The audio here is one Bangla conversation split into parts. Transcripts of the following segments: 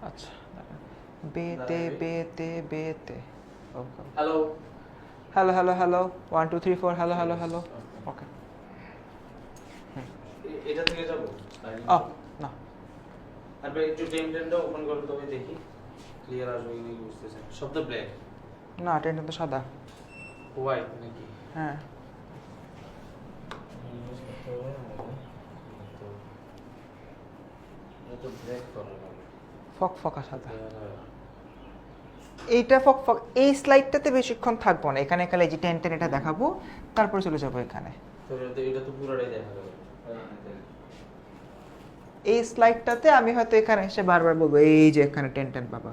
আচ্ছা বেতে বেতে বেতে okay hello hello hello hello 1 2 3 4 hello hello hello okay এটা থেকে যাব ও না তারপরে একটু টেনটা ওপেন করো তবে দেখি ক্লিয়ার আসবে কি বুঝতেছেন সব তো ব্ল্যাক না টেনটা তো সাদা হোয়াইট নাকি হ্যাঁ এটা ব্ল্যাক করা হবে ফক ফকা সাদা এইটা ফক ফক এই স্লাইডটাতে বেশিক্ষণ থাকবো না এখানে খালি এই যে টেন এটা দেখাবো তারপরে চলে যাবো এখানে তো এটা তো পুরোটাই দেখা যাবে এই স্লাইডটাতে আমি হয়তো এখানে এসে বারবার বলবো এই যে এখানে টেন বাবা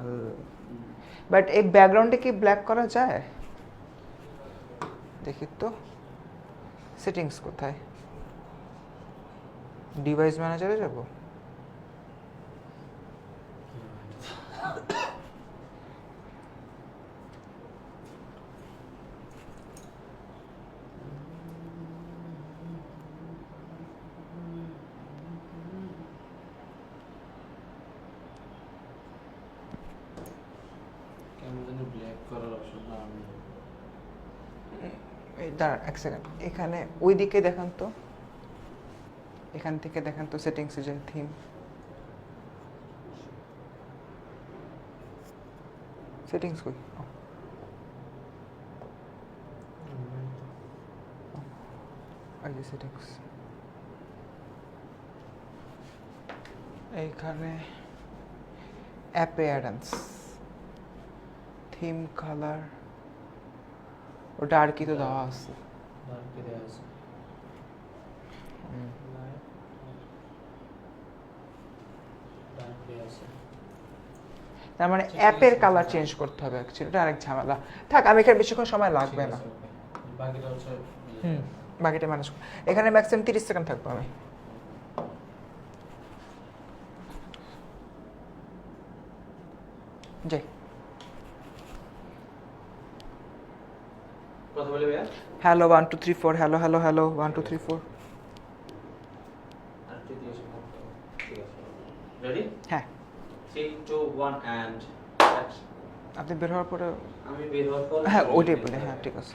বাট এই ব্যাকগ্রাউন্ডে কি ব্ল্যাক করা যায় দেখি তো সেটিংস কোথায় ডিভাইস ম্যানেজারে যাব কেমন জানি ব্ল্যাক করার অপশন না আমি এই দাঁড়ান এক সেকেন্ড এখানে ওই দিকে দেখান তো এখান থেকে দেখান তো সেটিংসে যে থিম সেটিংস কই এই যে সেটিংস এইখানে অ্যাপিয়ারেন্স থিম কালার ও ডার্কি তো দেওয়া আছে ডার্কে দেয়া আছে ডার্কে আছে তার মানে অ্যাপের কালার চেঞ্জ করতে হবে অ্যাকচুয়ালি এটা আরেক ঝামেলা থাক আমি এখানে বেশিক্ষণ সময় লাগবে না বাকিটা হচ্ছে বাকিটা ম্যানেজ এখানে ম্যাক্সিমাম 30 সেকেন্ড থাকবো আমি যাই কথা বলে ভাইয়া হ্যালো 1 2 3 4 হ্যালো হ্যালো হ্যালো 1 2 3 4 আর তৃতীয় সময় ঠিক আছে রেডি হ্যাঁ 3 2 1 এন্ড আপনি বের হওয়ার পরে আমি বের হওয়ার পর হ্যাঁ ওইটাই বলে হ্যাঁ ঠিক আছে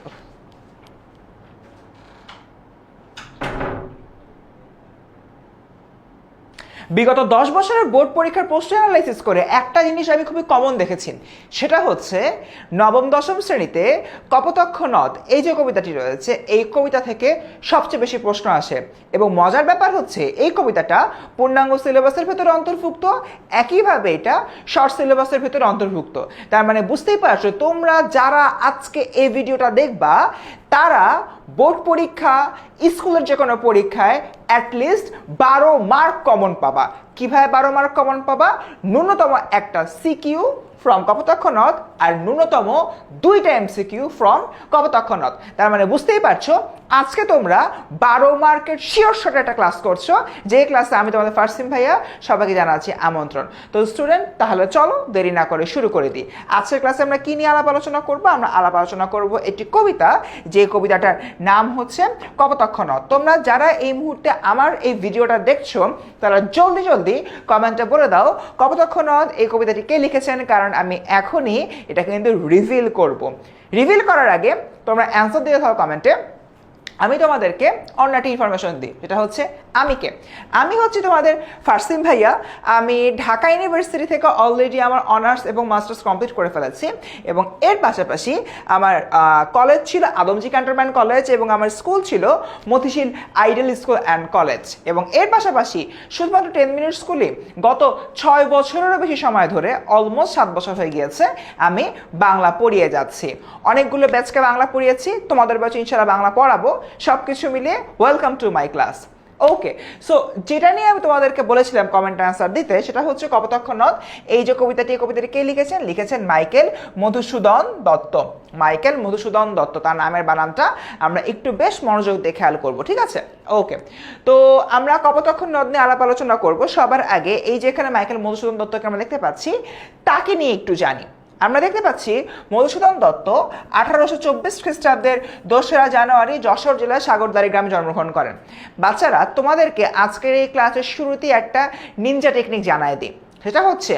বিগত 10 বছরের বোর্ড পরীক্ষার পোস্ট অ্যানালাইসিস করে একটা জিনিস আমি খুবই কমন দেখেছি সেটা হচ্ছে নবম দশম শ্রেণীতে কপোতাক্ষ নদ এই যে কবিতাটি রয়েছে এই কবিতা থেকে সবচেয়ে বেশি প্রশ্ন আসে এবং মজার ব্যাপার হচ্ছে এই কবিতাটা পূর্ণাঙ্গ সিলেবাসের ভেতরে অন্তর্ভুক্ত একইভাবে এটা শর্ট সিলেবাসের ভেতরে অন্তর্ভুক্ত তার মানে বুঝতেই পারছো তোমরা যারা আজকে এই ভিডিওটা দেখবা তারা বোর্ড পরীক্ষা স্কুলের যে কোনো পরীক্ষায় অ্যাটলিস্ট 12 মার্ক কমন পাবা কিভাবে 12 মার্ক কমন পাবা ন্যূনতম একটা সিকিউ ফ্রম কপোতাক্ষ নদ আর ন্যূনতম 2টা এমসিকিউ ফ্রম কপোতাক্ষ নদ তার মানে বুঝতেই পারছো আজকে তোমরা 12 মার্কের শিওর শট একটা ক্লাস করছো যে ক্লাসে আমি তোমাদের ফারসিম ভাইয়া সবাইকে জানাচ্ছি আমন্ত্রণ তো স্টুডেন্ট তাহলে চলো দেরি না করে শুরু করে দিই আজকের ক্লাসে আমরা কি নিয়ে আলাপ আলোচনা করবো আমরা আলাপ আলোচনা করবো একটি কবিতা যে কবিতাটার নাম হচ্ছে কপোতাক্ষ নদ তোমরা যারা এই মুহূর্তে আমার এই ভিডিওটা দেখছো তারা জলদি জলদি কমেন্টে বলে দাও কপোতাক্ষ নদ এই কবিতাটি কে লিখেছেন কারণ আমি এখনই এটা কিন্তু রিভিল করব রিভিল করার আগে তোমরা অ্যান্সার দিয়ে দাও কমেন্টে আমি তোমাদেরকে অন্য একটা ইনফরমেশন দিই যেটা হচ্ছে আমি হচ্ছে তোমাদের ফারসিম ভাইয়া আমি ঢাকা ইউনিভার্সিটি থেকে অলরেডি আমার অনার্স এবং মাস্টার্স কমপ্লিট করে ফেলেছি এবং এর পাশাপাশি আমার কলেজ ছিল আদমজি ক্যান্টনমেন্ট কলেজ এবং আমার স্কুল ছিল Motijheel ideal school and college এবং এর পাশাপাশি শুধুমাত্র 10 মিনিট স্কুলে গত 6 বছরেরও বেশি সময় ধরে অলমোস্ট 7 বছর হয়ে গিয়েছে আমি বাংলা পড়িয়ে যাচ্ছি অনেকগুলো ব্যাচকে বাংলা পড়িয়েছি তোমাদের ব্যাচে ইনশাআল্লাহ বাংলা পড়াবো সবকিছু মিলিয়ে welcome to my class okay so যেটা নিয়ে আমি তোমাদেরকে বলেছিলাম কমেন্ট আনসার দিতে সেটা হচ্ছে কপোতাক্ষ নদ এই যে কবিতাটি কে লিখেছেন মাইকেল মধুসূদন দত্ত মাইকেল মধুসূদন দত্ত তার নামের বানানটা আমরা একটু বেশ মনোযোগ দিয়ে খেয়াল করব ঠিক আছে ওকে তো আমরা কপোতাক্ষ নদ নিয়ে আলাপ আলোচনা করব সবার আগে এই যে এখানে মাইকেল মধুসূদন দত্তকে আমরা দেখতে পাচ্ছি তাকে নিয়ে একটু জানি আমরা দেখতে পাচ্ছি মধুসূদন দত্ত 1824 খ্রিস্টাব্দের 2রা জানুয়ারি যশোর জেলার সাগরদাড়ি গ্রামে জন্মগ্রহণ করেন বাচ্চারা তোমাদেরকে আজকের এই ক্লাসের শুরুতেই একটা নিনজা টেকনিক জানাই দিই সেটা হচ্ছে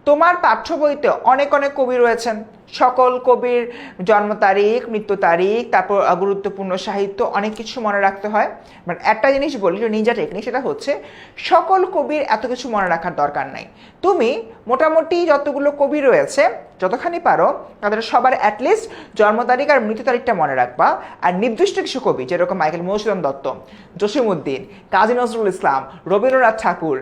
তোমার পাঠ্য বইতে অনেক অনেক কবি রয়েছেন, সকল কবির জন্ম তারিখ, মৃত্যু তারিখ, তারপর গুরুত্বপূর্ণ সাহিত্য, অনেক কিছু মনে রাখতে হয়। বাট একটা জিনিস বলি, যে নিনজা টেকনিক, সেটা হচ্ছে সকল কবির এত কিছু মনে রাখার দরকার নাই। তুমি মোটামুটি যতগুলো কবি রয়েছে, যতখানি পারো তাদের সবার অ্যাটলিস্ট জন্ম তারিখ আর মৃত্যু তারিখটা মনে রাখবা। আর নির্দিষ্ট কিছু কবি, যেরকম মাইকেল মধুসূদন দত্ত, জসিমউদ্দিন, কাজী নজরুল ইসলাম, রবীন্দ্রনাথ ঠাকুর,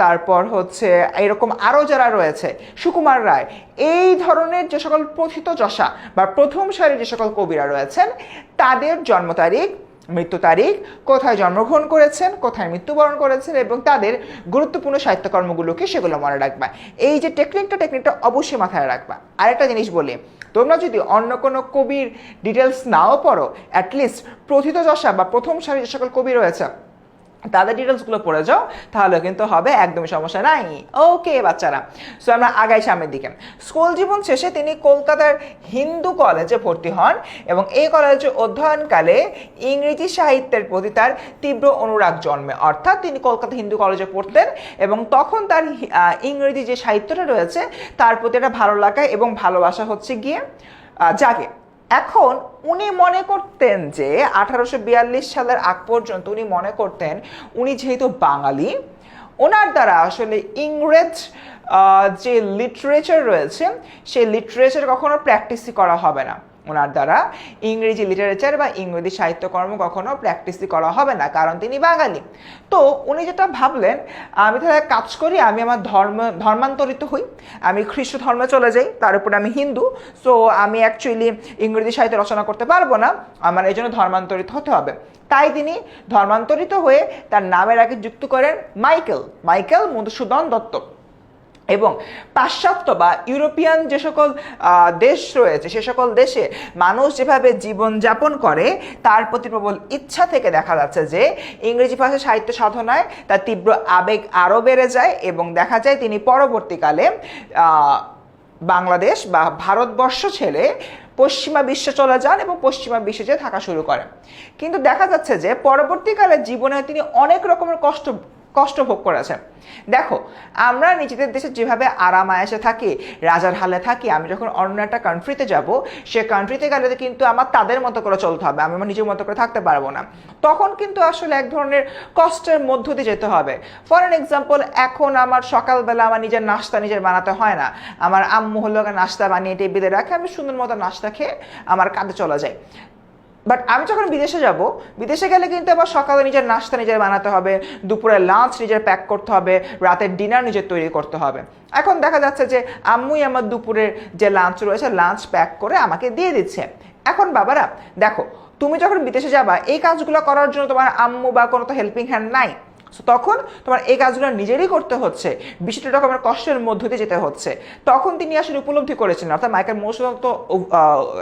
তারপর হচ্ছে এরকম আরও যারা রয়েছে, সুকুমার রায়, এই ধরনের যে সকল প্রথিতযশা বা প্রথম সারির যে সকল কবিরা রয়েছেন, তাদের জন্ম তারিখ, মৃত্যু তারিখ, কোথায় জন্মগ্রহণ করেছেন, কোথায় মৃত্যুবরণ করেছেন, এবং তাদের গুরুত্বপূর্ণ সাহিত্যকর্মগুলোকে সেগুলো মনে রাখবা। এই যে টেকনিকটা অবশ্যই মাথায় রাখবা। আরেকটা জিনিস বলি, তোমরা যদি অন্য কোনো কবির ডিটেলস নাও পড়ো, অ্যাটলিস্ট প্রথিতযশা বা প্রথম সারির যে সকল কবি রয়েছে তাদের ডিটেলসগুলো পড়ে যাও, তাহলে কিন্তু হবে, একদমই সমস্যা নাই। ওকে বাচ্চারা, সো আমরা আগাই সামনের দিকে। স্কুল জীবন শেষে তিনি কলকাতার হিন্দু কলেজে ভর্তি হন এবং এই কলেজে অধ্যয়নকালে ইংরেজি সাহিত্যের প্রতি তার তীব্র অনুরাগ জন্মে। অর্থাৎ তিনি কলকাতা হিন্দু কলেজে পড়তেন এবং তখন তার ইংরেজি যে সাহিত্যটা রয়েছে তার প্রতি একটা ভালো লাগা এবং ভালোবাসা হচ্ছে গিয়ে জাগে। এখন উনি মনে করতেন যে 1842 সালের আগ পর্যন্ত উনি মনে করতেন উনি যেহেতু বাঙালি, ওনার দ্বারা আসলে ইংরেজ যে লিটারেচার রয়েছে সেই লিটারেচার কখনো প্র্যাকটিসই করা হবে না। ওনার দ্বারা ইংরেজি লিটারেচার বা ইংরেজি সাহিত্যকর্ম কখনো প্র্যাকটিসই করা হবে না, কারণ তিনি বাঙালি। তো উনি যেটা ভাবলেন, আমি তাহলে কাজ করি, আমি আমার ধর্মান্তরিত হই, আমি খ্রিস্ট ধর্মে চলে যাই, তার উপরে আমি হিন্দু, সো আমি অ্যাকচুয়ালি ইংরেজি সাহিত্য রচনা করতে পারবো না, আমার এই জন্য ধর্মান্তরিত হতে হবে। তাই তিনি ধর্মান্তরিত হয়ে তার নামের আগে যুক্ত করেন মাইকেল মধুসূদন দত্ত। এবং পাশ্চাত্য বা ইউরোপিয়ান যে সকল দেশ রয়েছে, সে সকল দেশে মানুষ যেভাবে জীবনযাপন করে তার প্রতি প্রবল ইচ্ছা থেকে দেখা যাচ্ছে যে ইংরেজি ভাষা সাহিত্য সাধনায় তার তীব্র আবেগ আরও বেড়ে যায় এবং দেখা যায় তিনি পরবর্তীকালে বাংলাদেশ বা ভারতবর্ষ ছেড়ে পশ্চিমা বিশ্বে চলে যান এবং পশ্চিমা বিশ্বে যেয়ে থাকা শুরু করেন। কিন্তু দেখা যাচ্ছে যে পরবর্তীকালে জীবনে তিনি অনেক রকমের কষ্ট ভোগ করেছেন। দেখো, আমরা নিজেদের দেশে যেভাবে আরাম আয়েসে থাকি, রাজার হালে থাকি, আমি যখন অন্য একটা কান্ট্রিতে যাব, সে কান্ট্রিতে গেলে কিন্তু আমার তাদের মতো করে চলতে হবে, আমি আমার নিজের মতো করে থাকতে পারবো না। তখন কিন্তু আসলে এক ধরনের কষ্টের মধ্য দিয়ে যেতে হবে। ফর অ্যান এক্সাম্পল, এখন আমার সকালবেলা আমার নিজের নাস্তা নিজের বানাতে হয় না, আমার আম্মু হলো নাস্তা বানিয়ে টেবিলে রাখে, আমি সুন্দর মতো নাস্তা খেয়ে আমার কাজে চলে যাই। বাট আমি যখন বিদেশে যাব, বিদেশে গেলে কিন্তু আবার সকালে নিজের নাস্তা নিজের বানাতে হবে, দুপুরের লাঞ্চ নিজের প্যাক করতে হবে, রাতের ডিনার নিজের তৈরি করতে হবে। এখন দেখা যাচ্ছে যে আম্মুই আমার দুপুরের যে লাঞ্চ রয়েছে লাঞ্চ প্যাক করে আমাকে দিয়ে দিচ্ছে। এখন বাবারা দেখো, তুমি যখন বিদেশে যাবা, এই কাজগুলো করার জন্য তোমার আম্মু বা কোনো তো হেল্পিং হ্যান্ড নাই, তখন তোমার এই কাজগুলো নিজেরই করতে হচ্ছে, বিশিষ্ট রকমের কষ্টের মধ্য দিয়ে যেতে হচ্ছে। তখন তিনি আসলে উপলব্ধি করেছিলেন, অর্থাৎ মাইকেল মধুসূদন তো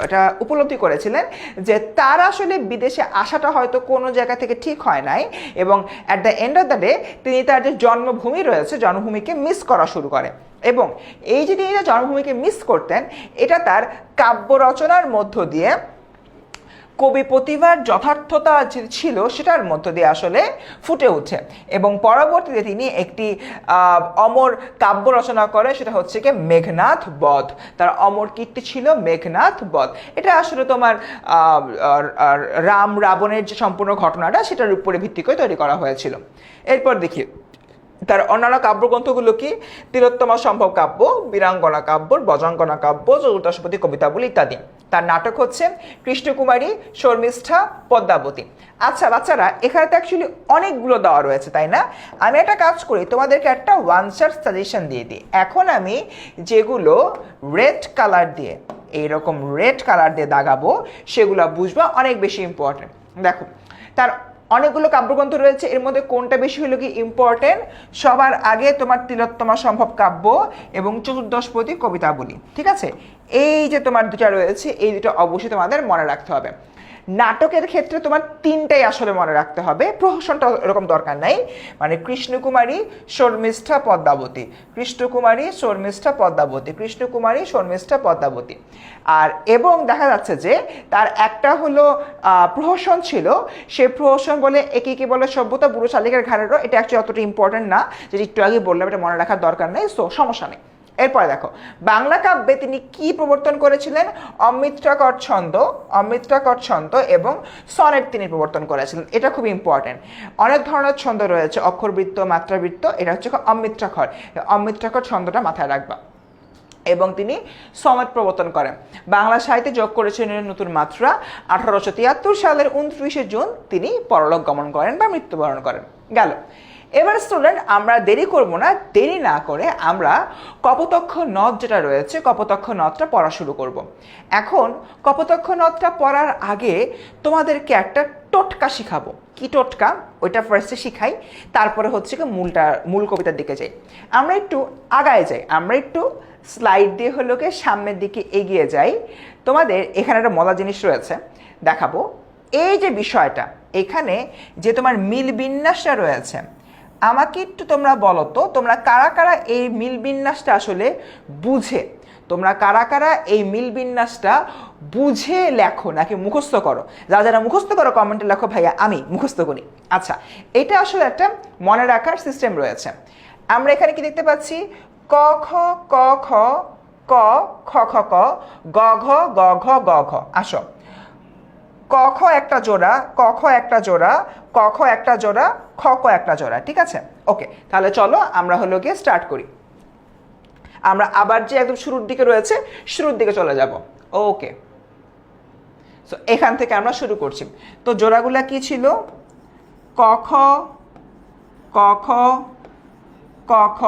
এটা উপলব্ধি করেছিলেন যে তার আসলে বিদেশে আসাটা হয়তো কোনো জায়গা থেকে ঠিক হয় নাই, এবং at the end of the day তিনি তার যে জন্মভূমি রয়েছে জন্মভূমিকে মিস করা শুরু করে। এবং এই যে তিনি জন্মভূমিকে মিস করতেন, এটা তার কাব্য রচনার মধ্য দিয়ে, কবি প্রতিভার যথার্থতা যে ছিল সেটার মধ্য দিয়ে আসলে ফুটে ওঠে। এবং পরবর্তীতে তিনি একটি অমর কাব্য রচনা করে, সেটা হচ্ছে কি মেঘনাদ বধ। তার অমর কীর্তি ছিল মেঘনাদ বধ। এটা আসলে তোমার রাম রাবণের যে সম্পূর্ণ ঘটনাটা সেটার উপরে ভিত্তি করে তৈরি করা হয়েছিল। এরপর দেখি তার অন্যান্য কাব্যগ্রন্থগুলো কি: তিলোত্তমা সম্ভব কাব্য, বীরাঙ্গনা কাব্য, বজাঙ্গনা কাব্য, চতুর্দশপদী কবিতাবলী ইত্যাদি। তার নাটক হচ্ছে কৃষ্ণকুমারী, শর্মিষ্ঠা, পদ্মাবতী। আচ্ছা বাচ্চারা, এখানে তো অ্যাকচুয়ালি অনেকগুলো দেওয়া রয়েছে, তাই না? আমি একটা কাজ করি, তোমাদেরকে একটা ওয়ান শার্ট সাজেশন দিয়ে দিই। এখন আমি যেগুলো রেড কালার দিয়ে, এইরকম রেড কালার দিয়ে দাগাবো, সেগুলো বুঝবা অনেক বেশি ইম্পর্টেন্ট। দেখো, তার অনেকগুলো কাব্যগ্রন্থ রয়েছে, এর মধ্যে কোনটা বেশি হলো কি ইম্পর্টেন্ট? সবার আগে তোমার তিলোত্তমা সম্ভব কাব্য এবং চতুর্দশপদী কবিতাবলী, ঠিক আছে? এই যে তোমার দুটা রয়েছে, এই দুটো অবশ্যই তোমাদের মনে রাখতে হবে। নাটকের ক্ষেত্রে তোমার তিনটাই আসলে মনে রাখতে হবে, প্রহসনটা এরকম দরকার নাই। মানে কৃষ্ণকুমারী, শর্মিষ্ঠা, পদ্মাবতী, কৃষ্ণকুমারী, শর্মিষ্ঠা, পদ্মাবতী, কৃষ্ণকুমারী, শর্মিষ্ঠা, পদ্মাবতী। আর এবং দেখা যাচ্ছে যে তার একটা হলো প্রহসন ছিল, সে প্রহসন বলে একে কি বলে সভ্যতা বুড়ো শালিকার ঘাড়েরও। এটা অ্যাকচুয়ালি অতটা ইম্পর্টেন্ট না, যেটা একটু আগে বললাম, এটা মনে রাখার দরকার নেই, সো সমস্যা নেই। এরপরে দেখো বাংলা কাব্যে তিনি কি প্রবর্তন করেছিলেন? অমৃতাকর ছন্দ এবং সনেট তিনি প্রবর্তন করেছিলেন। এটা খুব ইম্পর্টেন্ট। অনেক ধরনের ছন্দ রয়েছে, অক্ষরবৃত্ত, মাত্রাবৃত্ত, এটা হচ্ছে অমৃতাকর ছন্দটা মাথায় রাখবা। এবং তিনি সনেট প্রবর্তন করেন। বাংলা সাহিত্যে যোগ করেছিলেন নতুন মাত্রা। 1873 সালের 29শে জুন তিনি পরলোক গমন করেন বা মৃত্যুবরণ করেন। গেল। এবার স্টুডেন্ট আমরা দেরি করব না, দেরি না করে আমরা কপোতক্ষ নদ যেটা রয়েছে কপোতক্ষ নদটা পড়া শুরু করব। এখন কপোতক্ষ নদটা পড়ার আগে তোমাদেরকে একটা টোটকা শিখাবো। কি টোটকা? ওইটা ফার্স্টে শিখাই, তারপরে হচ্ছে কি মূল কবিতার দিকে যাই। আমরা একটু আগায় যাই, আমরা একটু স্লাইড দিয়ে হলো গিয়ে সামনের দিকে এগিয়ে যাই। তোমাদের এখানে একটা মজার জিনিস রয়েছে, দেখাবো। এই যে বিষয়টা, এখানে যে তোমার মিল বিন্যাসটা রয়েছে, আমাকে একটু তোমরা বলো তো, তোমরা কারা কারা এই মিল বিন্যাসটা আসলে বুঝে, তোমরা কারা কারা এই মিল বিন্যাসটা বুঝে লেখো নাকি মুখস্থ করো? যারা মুখস্থ করো কমেন্টে লেখো ভাইয়া আমি মুখস্থ করি। আচ্ছা, এটা আসলে একটা মনে রাখার সিস্টেম রয়েছে। আমরা এখানে কি দেখতে পাচ্ছি? ক খ ক খ ক খ খ ক গ ঘ গ ঘ গ ঘ। আসো, ক খ একটা জোড়া, ক খ একটা জোড়া, ক খ একটা জোড়া, খ ক একটা জোড়া। ঠিক আছে, ওকে। তাহলে চলো আমরা হলো গিয়ে স্টার্ট করি। আমরা আবার যে একদম শুরুর দিকে রয়েছে শুরুর দিকে চলে যাব। ওকে, সো এখান থেকে আমরা শুরু করছি। তো জোড়াগুলা কি ছিল? ক খ ক খ ক খ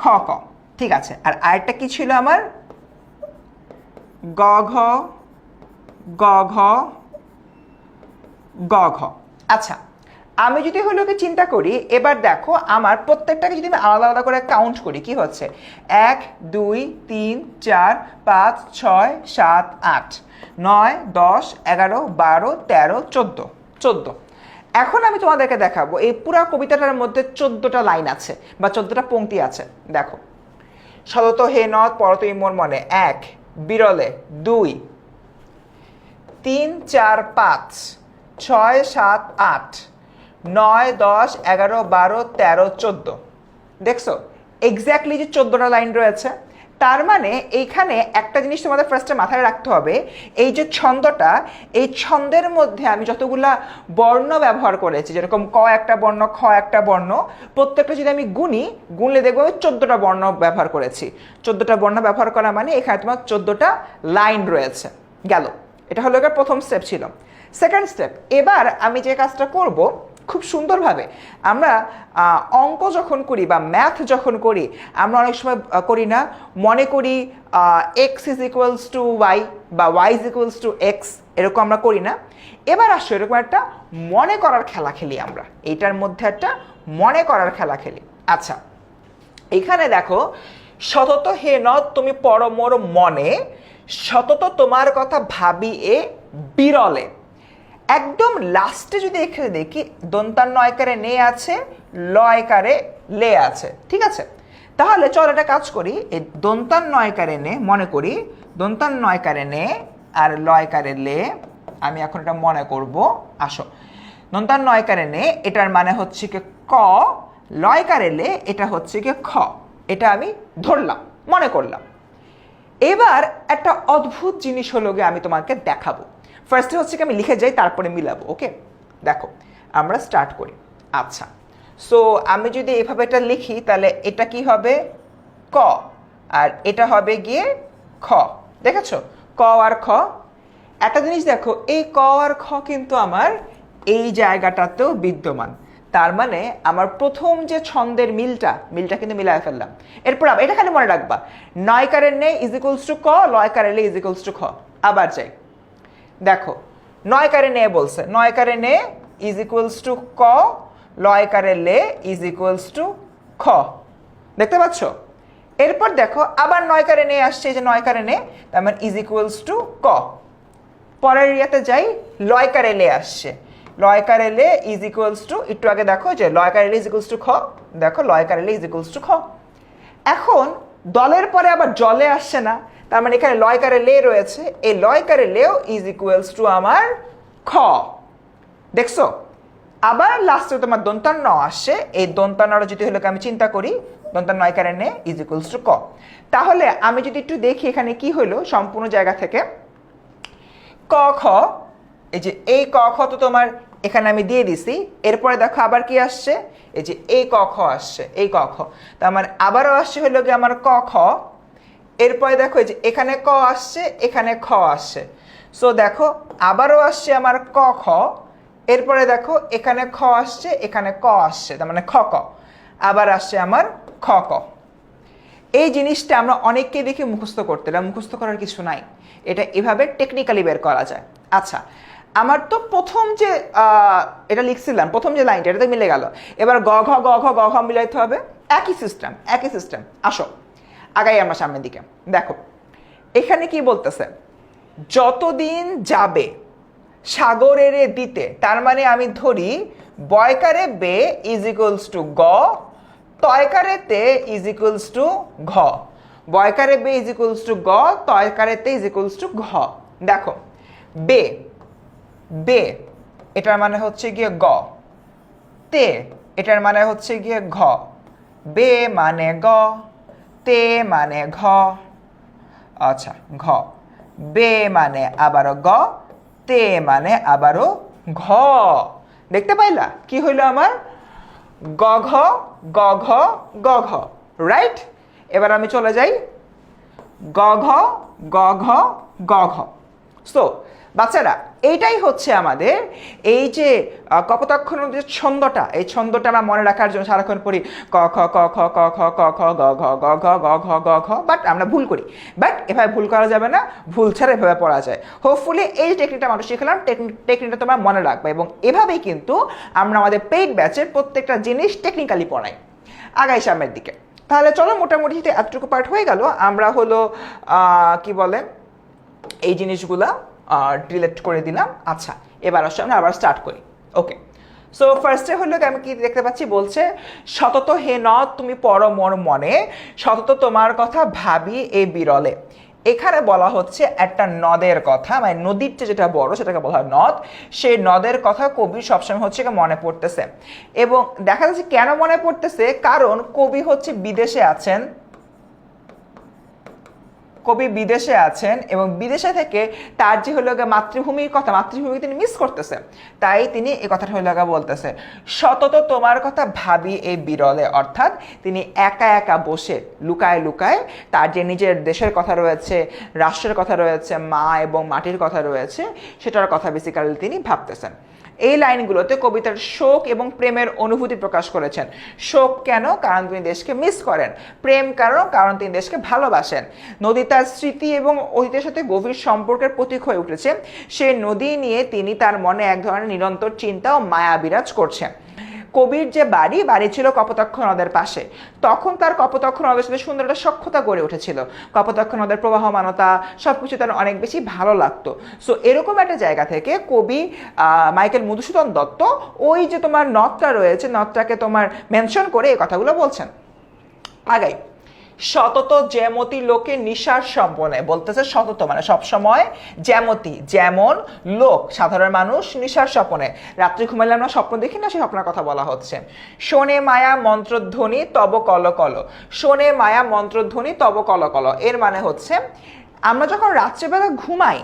খ ক। ঠিক আছে, আর আরেকটা কি ছিল আমার? গ ঘ গ ঘ গ ঘ। আচ্ছা, আমি যদি হলো কি চিন্তা করি, এবার দেখো আমার প্রত্যেকটাকে যদি আমি আলাদা আলাদা করে কাউন্ট করি, কি হচ্ছে? 1 2 3 4 5 6 7 8 9 10 11 12 13 14 14। এখন আমি তোমাদেরকে দেখাবো এই পুরো কবিতাটার মধ্যে 14টা লাইন আছে বা 14টা পংক্তি আছে। দেখো, সতত হে নদ পরতই মোর মনে, 1 বিরলে, 2 3 4 5 6 7 8 9 10 11 12 13 14। দেখছো এক্স্যাক্টলি যে 14টা লাইন রয়েছে। তার মানে এইখানে একটা জিনিস তোমাদের ফার্স্টে মাথায় রাখতে হবে, এই যে ছন্দটা, এই ছন্দের মধ্যে আমি যতগুলা বর্ণ ব্যবহার করেছি, যেরকম ক একটা বর্ণ, খ একটা বর্ণ, প্রত্যেকটা যদি আমি গুনলে দেখবো আমি 14টা বর্ণ ব্যবহার করেছি। 14টা বর্ণ ব্যবহার করা মানে এখানে তোমার 14টা লাইন রয়েছে। গেল, এটা হলো এর প্রথম স্টেপ ছিল। সেকেন্ড স্টেপ, এবার আমি যে কাজটা করব খুব সুন্দরভাবে, আমরা অঙ্ক যখন করি বা ম্যাথ যখন করি, আমরা অনেক সময় করি না, মনে করি x is equals to y বা y is equals to x, এরকম আমরা করি না। এবার আসো এরকম একটা মনে করার খেলা খেলি আমরা, এইটার মধ্যে একটা মনে করার খেলা খেলি। আচ্ছা, এখানে দেখো, সতত হে নদ তুমি পরমোর মনে, সতত তোমার কথা ভাবি এ বিরলে। একদম লাস্টে যদি এখানে দেখি দন্তান্ন নয়কারে নে আছে, লয়কারে লে আছে। ঠিক আছে, তাহলে চল একটা কাজ করি, এই দন্তান্ন নয়কারে নে মনে করি, দন্তান্ন নয়কারে নে আর লয়কারে লে, আমি এখন এটা মনে করব। আসো, দন্তান্ন নয়কারে নে এটার মানে হচ্ছে কি ক, লয়কারে লে এটা হচ্ছে কি খ। এটা আমি ধরলাম, মনে করলাম। এবার একটা অদ্ভুত জিনিস হলো গিয়ে আমি তোমাকে দেখাবো। ফার্স্টে হচ্ছে কি আমি লিখে যাই, তারপরে মিলাবো। ওকে, দেখো আমরা স্টার্ট করি। আচ্ছা, সো আমি যদি এভাবে এটা লিখি, তাহলে এটা কি হবে? ক, আর এটা হবে গিয়ে খ। দেখেছো, ক আর খ। একটা জিনিস দেখো, এই ক আর খ কিন্তু আমার এই জায়গাটাতেও বিদ্যমান। তার মানে আমার প্রথম যে ছন্দের মিলটা কিন্তু মিলায় ফেললাম। এরপর আবার এটা খালি মনে রাখবা, নয়কারের নে ইজ ইকুয়ালস টু ক, লয়কারের লে ইজ ইকুয়ালস টু খ। আবার যাই, দেখো নয়কারে নে বলছে, নয়কারে নে ইজ ইকুয়ালস টু ক, লয়কারে লে ইজ ইকুয়ালস টু খ। দেখতে পাচ্ছ? এরপর দেখো আবার নয়কারে নে আসছে, যে নয়কারে নে, তার মানে ইজ ইকুয়ালস টু ক। পরের ইয়াতে যাই, লয়কারে লে আসছে, লয়কারে লে ইজ ইকুয়ালস টু, একটু আগে দেখো যে লয়কারে লে ইজ ইকুয়ালস টু খ, দেখো লয়কারে লে ইজ ইকুয়ালস টু খ। এখন দলের পরে আবার জলে আসছে না, তার মানে এখানে লয়কারে লে রয়েছে, এই লয়কারে লেও ইজ ইকুয়ালস টু আমার খ। দেখছো? আবার লাস্টে তোমার দন্তান্ন আসছে, এই দন্তান্নটা যদি হলো আমি চিন্তা করি, দন্তান্ন আইকারে নে ইজ ইকুয়ালস টু ক। তাহলে আমি যদি একটু দেখি এখানে কি হলো সম্পূর্ণ জায়গা থেকে, ক খ, এই যে এই ক খ তো তোমার এখানে আমি দিয়ে দিছি, এরপরে দেখো আবার কি আসছে, এই যে এই ক খ আসছে, এই ক খ, তার মানে আবারও আসছে হলো কি আমার ক খ, এরপরে দেখো এই যে এখানে ক আসছে, এখানে খ আসছে, সো দেখো আবারও আসছে আমার ক খ, এরপরে দেখো এখানে খ আসছে, এখানে ক আসছে, তার মানে খ ক, আবার আসছে আমার খ ক। এই জিনিসটা আমরা অনেককে দেখে মুখস্থ করতে, এটা মুখস্থ করার কিছু নাই, এটা এভাবে টেকনিক্যালি বের করা যায়। আচ্ছা, আমার তো প্রথম যে এটা লিখছিলাম, প্রথম যে লাইনটা এটা তো মিলে গেল, এবার গ ঘ গ ঘ গ ঘ মিলাইতে হবে, একই সিস্টেম একই সিস্টেম। আসো আগাই আমরা সামনের দিকে, দেখো এখানে কি বলতেছে, যতদিন যাবে সাগরের দিতে, তার মানে আমি ধরি বয়কারে বে ইজ ইকুয়ালস টু গ, তয়কারে তে ইজ ইকুয়ালস টু ঘ, বয়কারে বে ইজ ইকুয়ালস টু গ, তয়কারে তে ইজ ইকুয়ালস টু ঘ। দেখো বে, বে এটার মানে হচ্ছে গিয়ে গ, তে এটার মানে হচ্ছে গিয়ে ঘ, বে মানে গ, তে মানে ঘ, আচ্ছা ঘ, বে মানে আবারও গ, তে মানে আবারও ঘ। দেখতে পাইলা কি হইলো আমার, গ ঘ গ ঘ গ ঘ, রাইট। এবার আমি চলে যাই গ ঘ গ ঘ গ ঘ। সো বাচ্চারা এইটাই হচ্ছে আমাদের এই যে কপোতাক্ষ নদীর ছন্দটা, এই ছন্দটা আমরা মনে রাখার জন্য সারাক্ষণ পড়ি ক খ ক খ ক খ ক খ গ ঘ গ ঘ গ ঘ গ ঘ, বাট আমরা ভুল করি, বাট এভাবে ভুল করা যাবে না, ভুল ছাড়া এভাবে পড়া যায়। হোপফুলি এই টেকনিকটা আমরা শিখলাম, টেকনিকটা তোমরা মনে রাখবে, এবং এভাবেই কিন্তু আমরা আমাদের পেইড ব্যাচের প্রত্যেকটা জিনিস টেকনিক্যালি পড়াই। আগাই সামনের দিকে, তাহলে চলো মোটামুটি এতটুকু পার্ট হয়ে গেল, আমরা হলো কি বলে এই জিনিসগুলা ডিলেট করে দিলাম। আচ্ছা এবার আসলে আমরা আবার স্টার্ট করি। ওকে, সো ফার্স্টে হলো আমি কি দেখতে পাচ্ছি, বলছে সতত হে নদ তুমি পড়ো মোর মনে, সতত তোমার কথা ভাবি এই বিরলে। এখানে বলা হচ্ছে একটা নদের কথা, মানে নদীর চেয়ে যেটা বড় সেটাকে বলা হয় নদ, সেই নদের কথা কবি সবসময় হচ্ছে মনে পড়তেছে। এবং দেখা যাচ্ছে কেন মনে পড়তেছে, কারণ কবি হচ্ছে বিদেশে আছেন, কবি বিদেশে আছেন এবং বিদেশে থেকে তার যে হলো মাতৃভূমির কথা, মাতৃভূমি তিনি মিস করতেছে, তাই তিনি এই কথাটা হলো বলতেছে সতত তোমার কথা ভাবি এই বিরলে, অর্থাৎ তিনি একা একা বসে লুকায় লুকায় তার যে নিজের দেশের কথা রয়েছে, রাষ্ট্রের কথা রয়েছে, মা এবং মাটির কথা রয়েছে, সেটার কথা বেসিক্যালি তিনি ভাবতেছেন। এই লাইনগুলোতে কবিতার শোক এবং প্রেমের অনুভূতি প্রকাশ করেছেন। শোক কেন, কারণ তিনি দেশকে মিস করেন। প্রেম কারণ তিনি দেশকে ভালোবাসেন। নদী তার স্মৃতি এবং অতীতের সাথে গভীর সম্পর্কের প্রতীক হয়ে উঠেছে। সেই নদী নিয়ে তিনি তার মনে এক ধরনের নিরন্তর চিন্তা ও মায়া বিরাজ করছেন। কবির যে বাড়ি ছিল কপোতাক্ষ নদের পাশে, তখন তার কপোতাক্ষ নদের সাথে সুন্দর একটা সখ্যতা গড়ে উঠেছিল, কপোতাক্ষ নদের প্রবাহমানতা সবকিছু তার অনেক বেশি ভালো লাগতো। সো এরকম একটা জায়গা থেকে কবি মাইকেল মধুসূদন দত্ত ওই যে তোমার নদটা রয়েছে, নদটাকে তোমার মেনশন করে এই কথাগুলো বলছেন। আগাই, সতত জ্যামতি লোকে নিশার সম্পনে, বলতেছে সতত মানে সবসময়, জ্যামতি যেমন, লোক সাধারণ মানুষ, নিশার স্বপনে রাত্রি ঘুমাইলে আমরা স্বপ্ন দেখি না, সেই স্বপ্নের কথা বলা হচ্ছে। শোনে মায়া মন্ত্রধ্বনি তব কল কল, শোনে মায়া মন্ত্রধ্বনি তব কল কল, এর মানে হচ্ছে আমরা যখন রাত্রেবেলা ঘুমাই,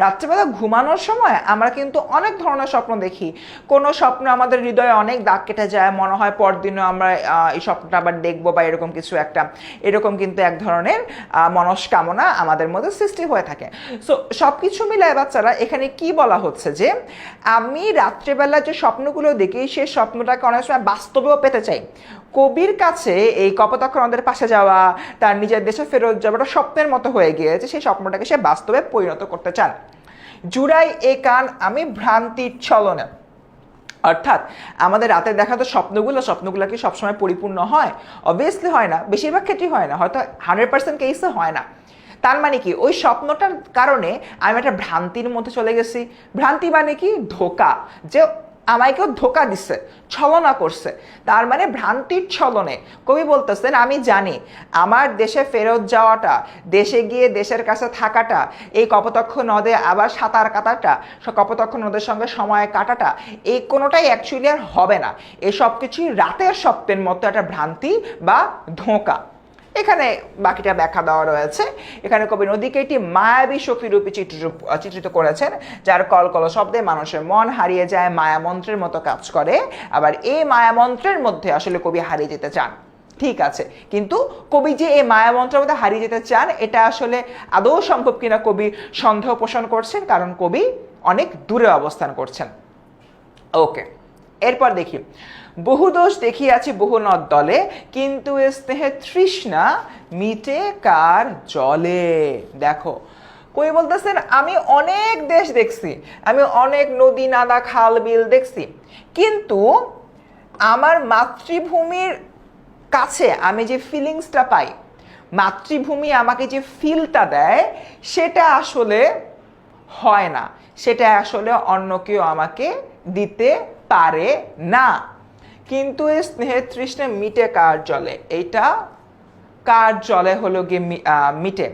রাত্রেবেলা ঘুমানোর সময় আমরা কিন্তু অনেক ধরনের স্বপ্ন দেখি। কোনো স্বপ্ন আমাদের হৃদয়ে অনেক দাগ কেটে যায়, মনে হয় পরদিনও আমরা এই স্বপ্নটা আবার দেখবো বা এরকম কিছু একটা, এরকম কিন্তু এক ধরনের মনস্কামনা আমাদের মধ্যে সৃষ্টি হয়ে থাকে। সো সব কিছু মিলায় বাচ্চারা এখানে কি বলা হচ্ছে যে আমি রাত্রেবেলা যে স্বপ্নগুলো দেখি সেই স্বপ্নটাকে অনেক সময় বাস্তবেও পেতে চাই। কবির কাছে এই কপোতাক্ষ নদের পাশে যাওয়া, তার নিজের দেশে ফেরত যাওয়াটা স্বপ্নের মতো হয়ে গিয়েছে, সেই স্বপ্নটাকে সে বাস্তবে পরিণত করতে চান। জুড়াই এ কান আমি ভ্রান্তির ছলনে, অর্থাৎ আমাদের রাতে দেখা তো স্বপ্নগুলো কি সবসময় পরিপূর্ণ হয়? অবভিয়াসলি হয় না, বেশিরভাগ ক্ষেত্রেই হয় না, হয়তো 100% কেসে হয় না। তার মানে কি ওই স্বপ্নটার কারণে আমি একটা ভ্রান্তির মধ্যে চলে গেছি। ভ্রান্তি মানে কি? ধোকা, যে আমায় কেউ ধোকা দিচ্ছে, ছলনা করছে, তার মানে ভ্রান্তির ছলনে কবি বলতেছেন আমি জানি আমার দেশে ফেরত যাওয়াটা, দেশে গিয়ে দেশের কাছে থাকাটা, এই কপোতাক্ষ নদে আবার সাঁতার কাটাটা, কপোতাক্ষ নদের সঙ্গে সময় কাটাটা, এই কোনোটাই অ্যাকচুয়ালি আর হবে না। এই সব কিছুই রাতের স্বপ্নের মতো একটা ভ্রান্তি বা ধোঁকা। এখানে বাকিটা ব্যাখ্যা দেওয়া রয়েছে। এখানে কবি নদীকে একটি মায়াবী শক্তিরূপে চিত্রিত করেছেন, যার কলকল শব্দে মানুষের মন হারিয়ে যায়, মায়ামন্ত্রের মতো কাজ করে। আবার এই মায়ামন্ত্রের মধ্যে আসলে কবি হারিয়ে যেতে চান, ঠিক আছে, কিন্তু কবি যে এই মায়ামন্ত্রের মধ্যে হারিয়ে যেতে চান এটা আসলে আদৌ সম্ভব কিনা কবি সন্দেহ পোষণ করছেন, কারণ কবি অনেক দূরে অবস্থান করছেন। ওকে, এরপর দেখি, বহু দোষ দেখিয়াছি বহু নদ দলে, কিন্তু এ স্নেহের তৃষ্ণা মিটে কার জলে। দেখো কই বলতেছেন আমি অনেক দেশ দেখছি, আমি অনেক নদী নালা খাল বিল দেখছি, কিন্তু আমার মাতৃভূমির কাছে আমি যে ফিলিংসটা পাই, মাতৃভূমি আমাকে যে ফিলটা দেয়, সেটা আসলে হয় না, সেটা আসলে অন্য কেউ আমাকে দিতে পারে না। কিন্তু এই স্নেহের তৃষ্ণা মিটে কার জলে, এইটা কার জলে হলো গিয়ে মিটে।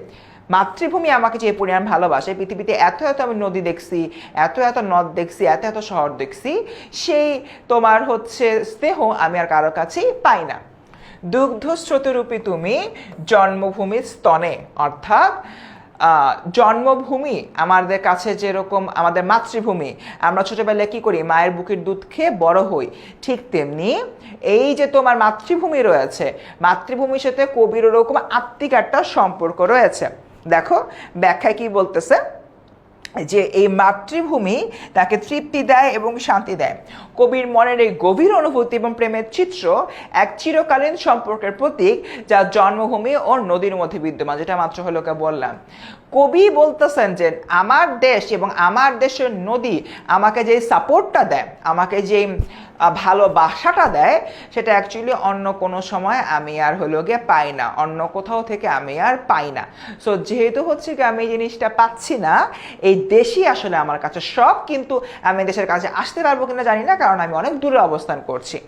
মাতৃভূমি আমাকে যে পরিমাণ ভালোবাসে, পৃথিবীতে এত এত আমি নদী দেখছি, এত এত নদ দেখছি, এত এত শহর দেখছি, সেই তোমার হচ্ছে স্নেহ আমি আর কারোর কাছেই পাই না। দুগ্ধ স্রোতরূপী তুমি জন্মভূমির স্তনে, অর্থাৎ জন্মভূমি আমাদের কাছে যেরকম আমাদের মাতৃভূমি, আমরা ছোটবেলায় কি করি, মায়ের বুকের দুধ খেয়ে বড় হই, ঠিক তেমনি এই যে তোমার মাতৃভূমি রয়েছে, মাতৃভূমির সাথে কবির ওরকম আত্মিক একটা সম্পর্ক রয়েছে। দেখো ব্যাখ্যায় কি বলতেছে, যে এই মাতৃভূমি তাকে তৃপ্তি দেয় এবং শান্তি দেয়। কবির মনের এই গভীর অনুভূতি এবং প্রেমের চিত্র এক চিরকালীন সম্পর্কের প্রতীক, যা জন্মভূমি ও নদীর মধ্যে বিদ্যমান, যেটা মাত্র হলো বললাম। কবি বলতেছেন যে আমার দেশ এবং আমার দেশের নদী আমাকে যে সাপোর্টটা দেয়, আমাকে যে ভালোবাসাটা দেয়, সেটা অ্যাকচুয়ালি অন্য কোনো সময় আমি আর হলো গিয়ে পাই না, অন্য কোথাও থেকে আমি আর পাই না। সো যেহেতু হচ্ছে কি আমি এই জিনিসটা পাচ্ছি না, এই দেশই আসলে আমার কাছে সব, কিন্তু আমি দেশের কাছে আসতে পারবো কিনা জানি না, কারণ আমি অনেক দূরে অবস্থান করছি।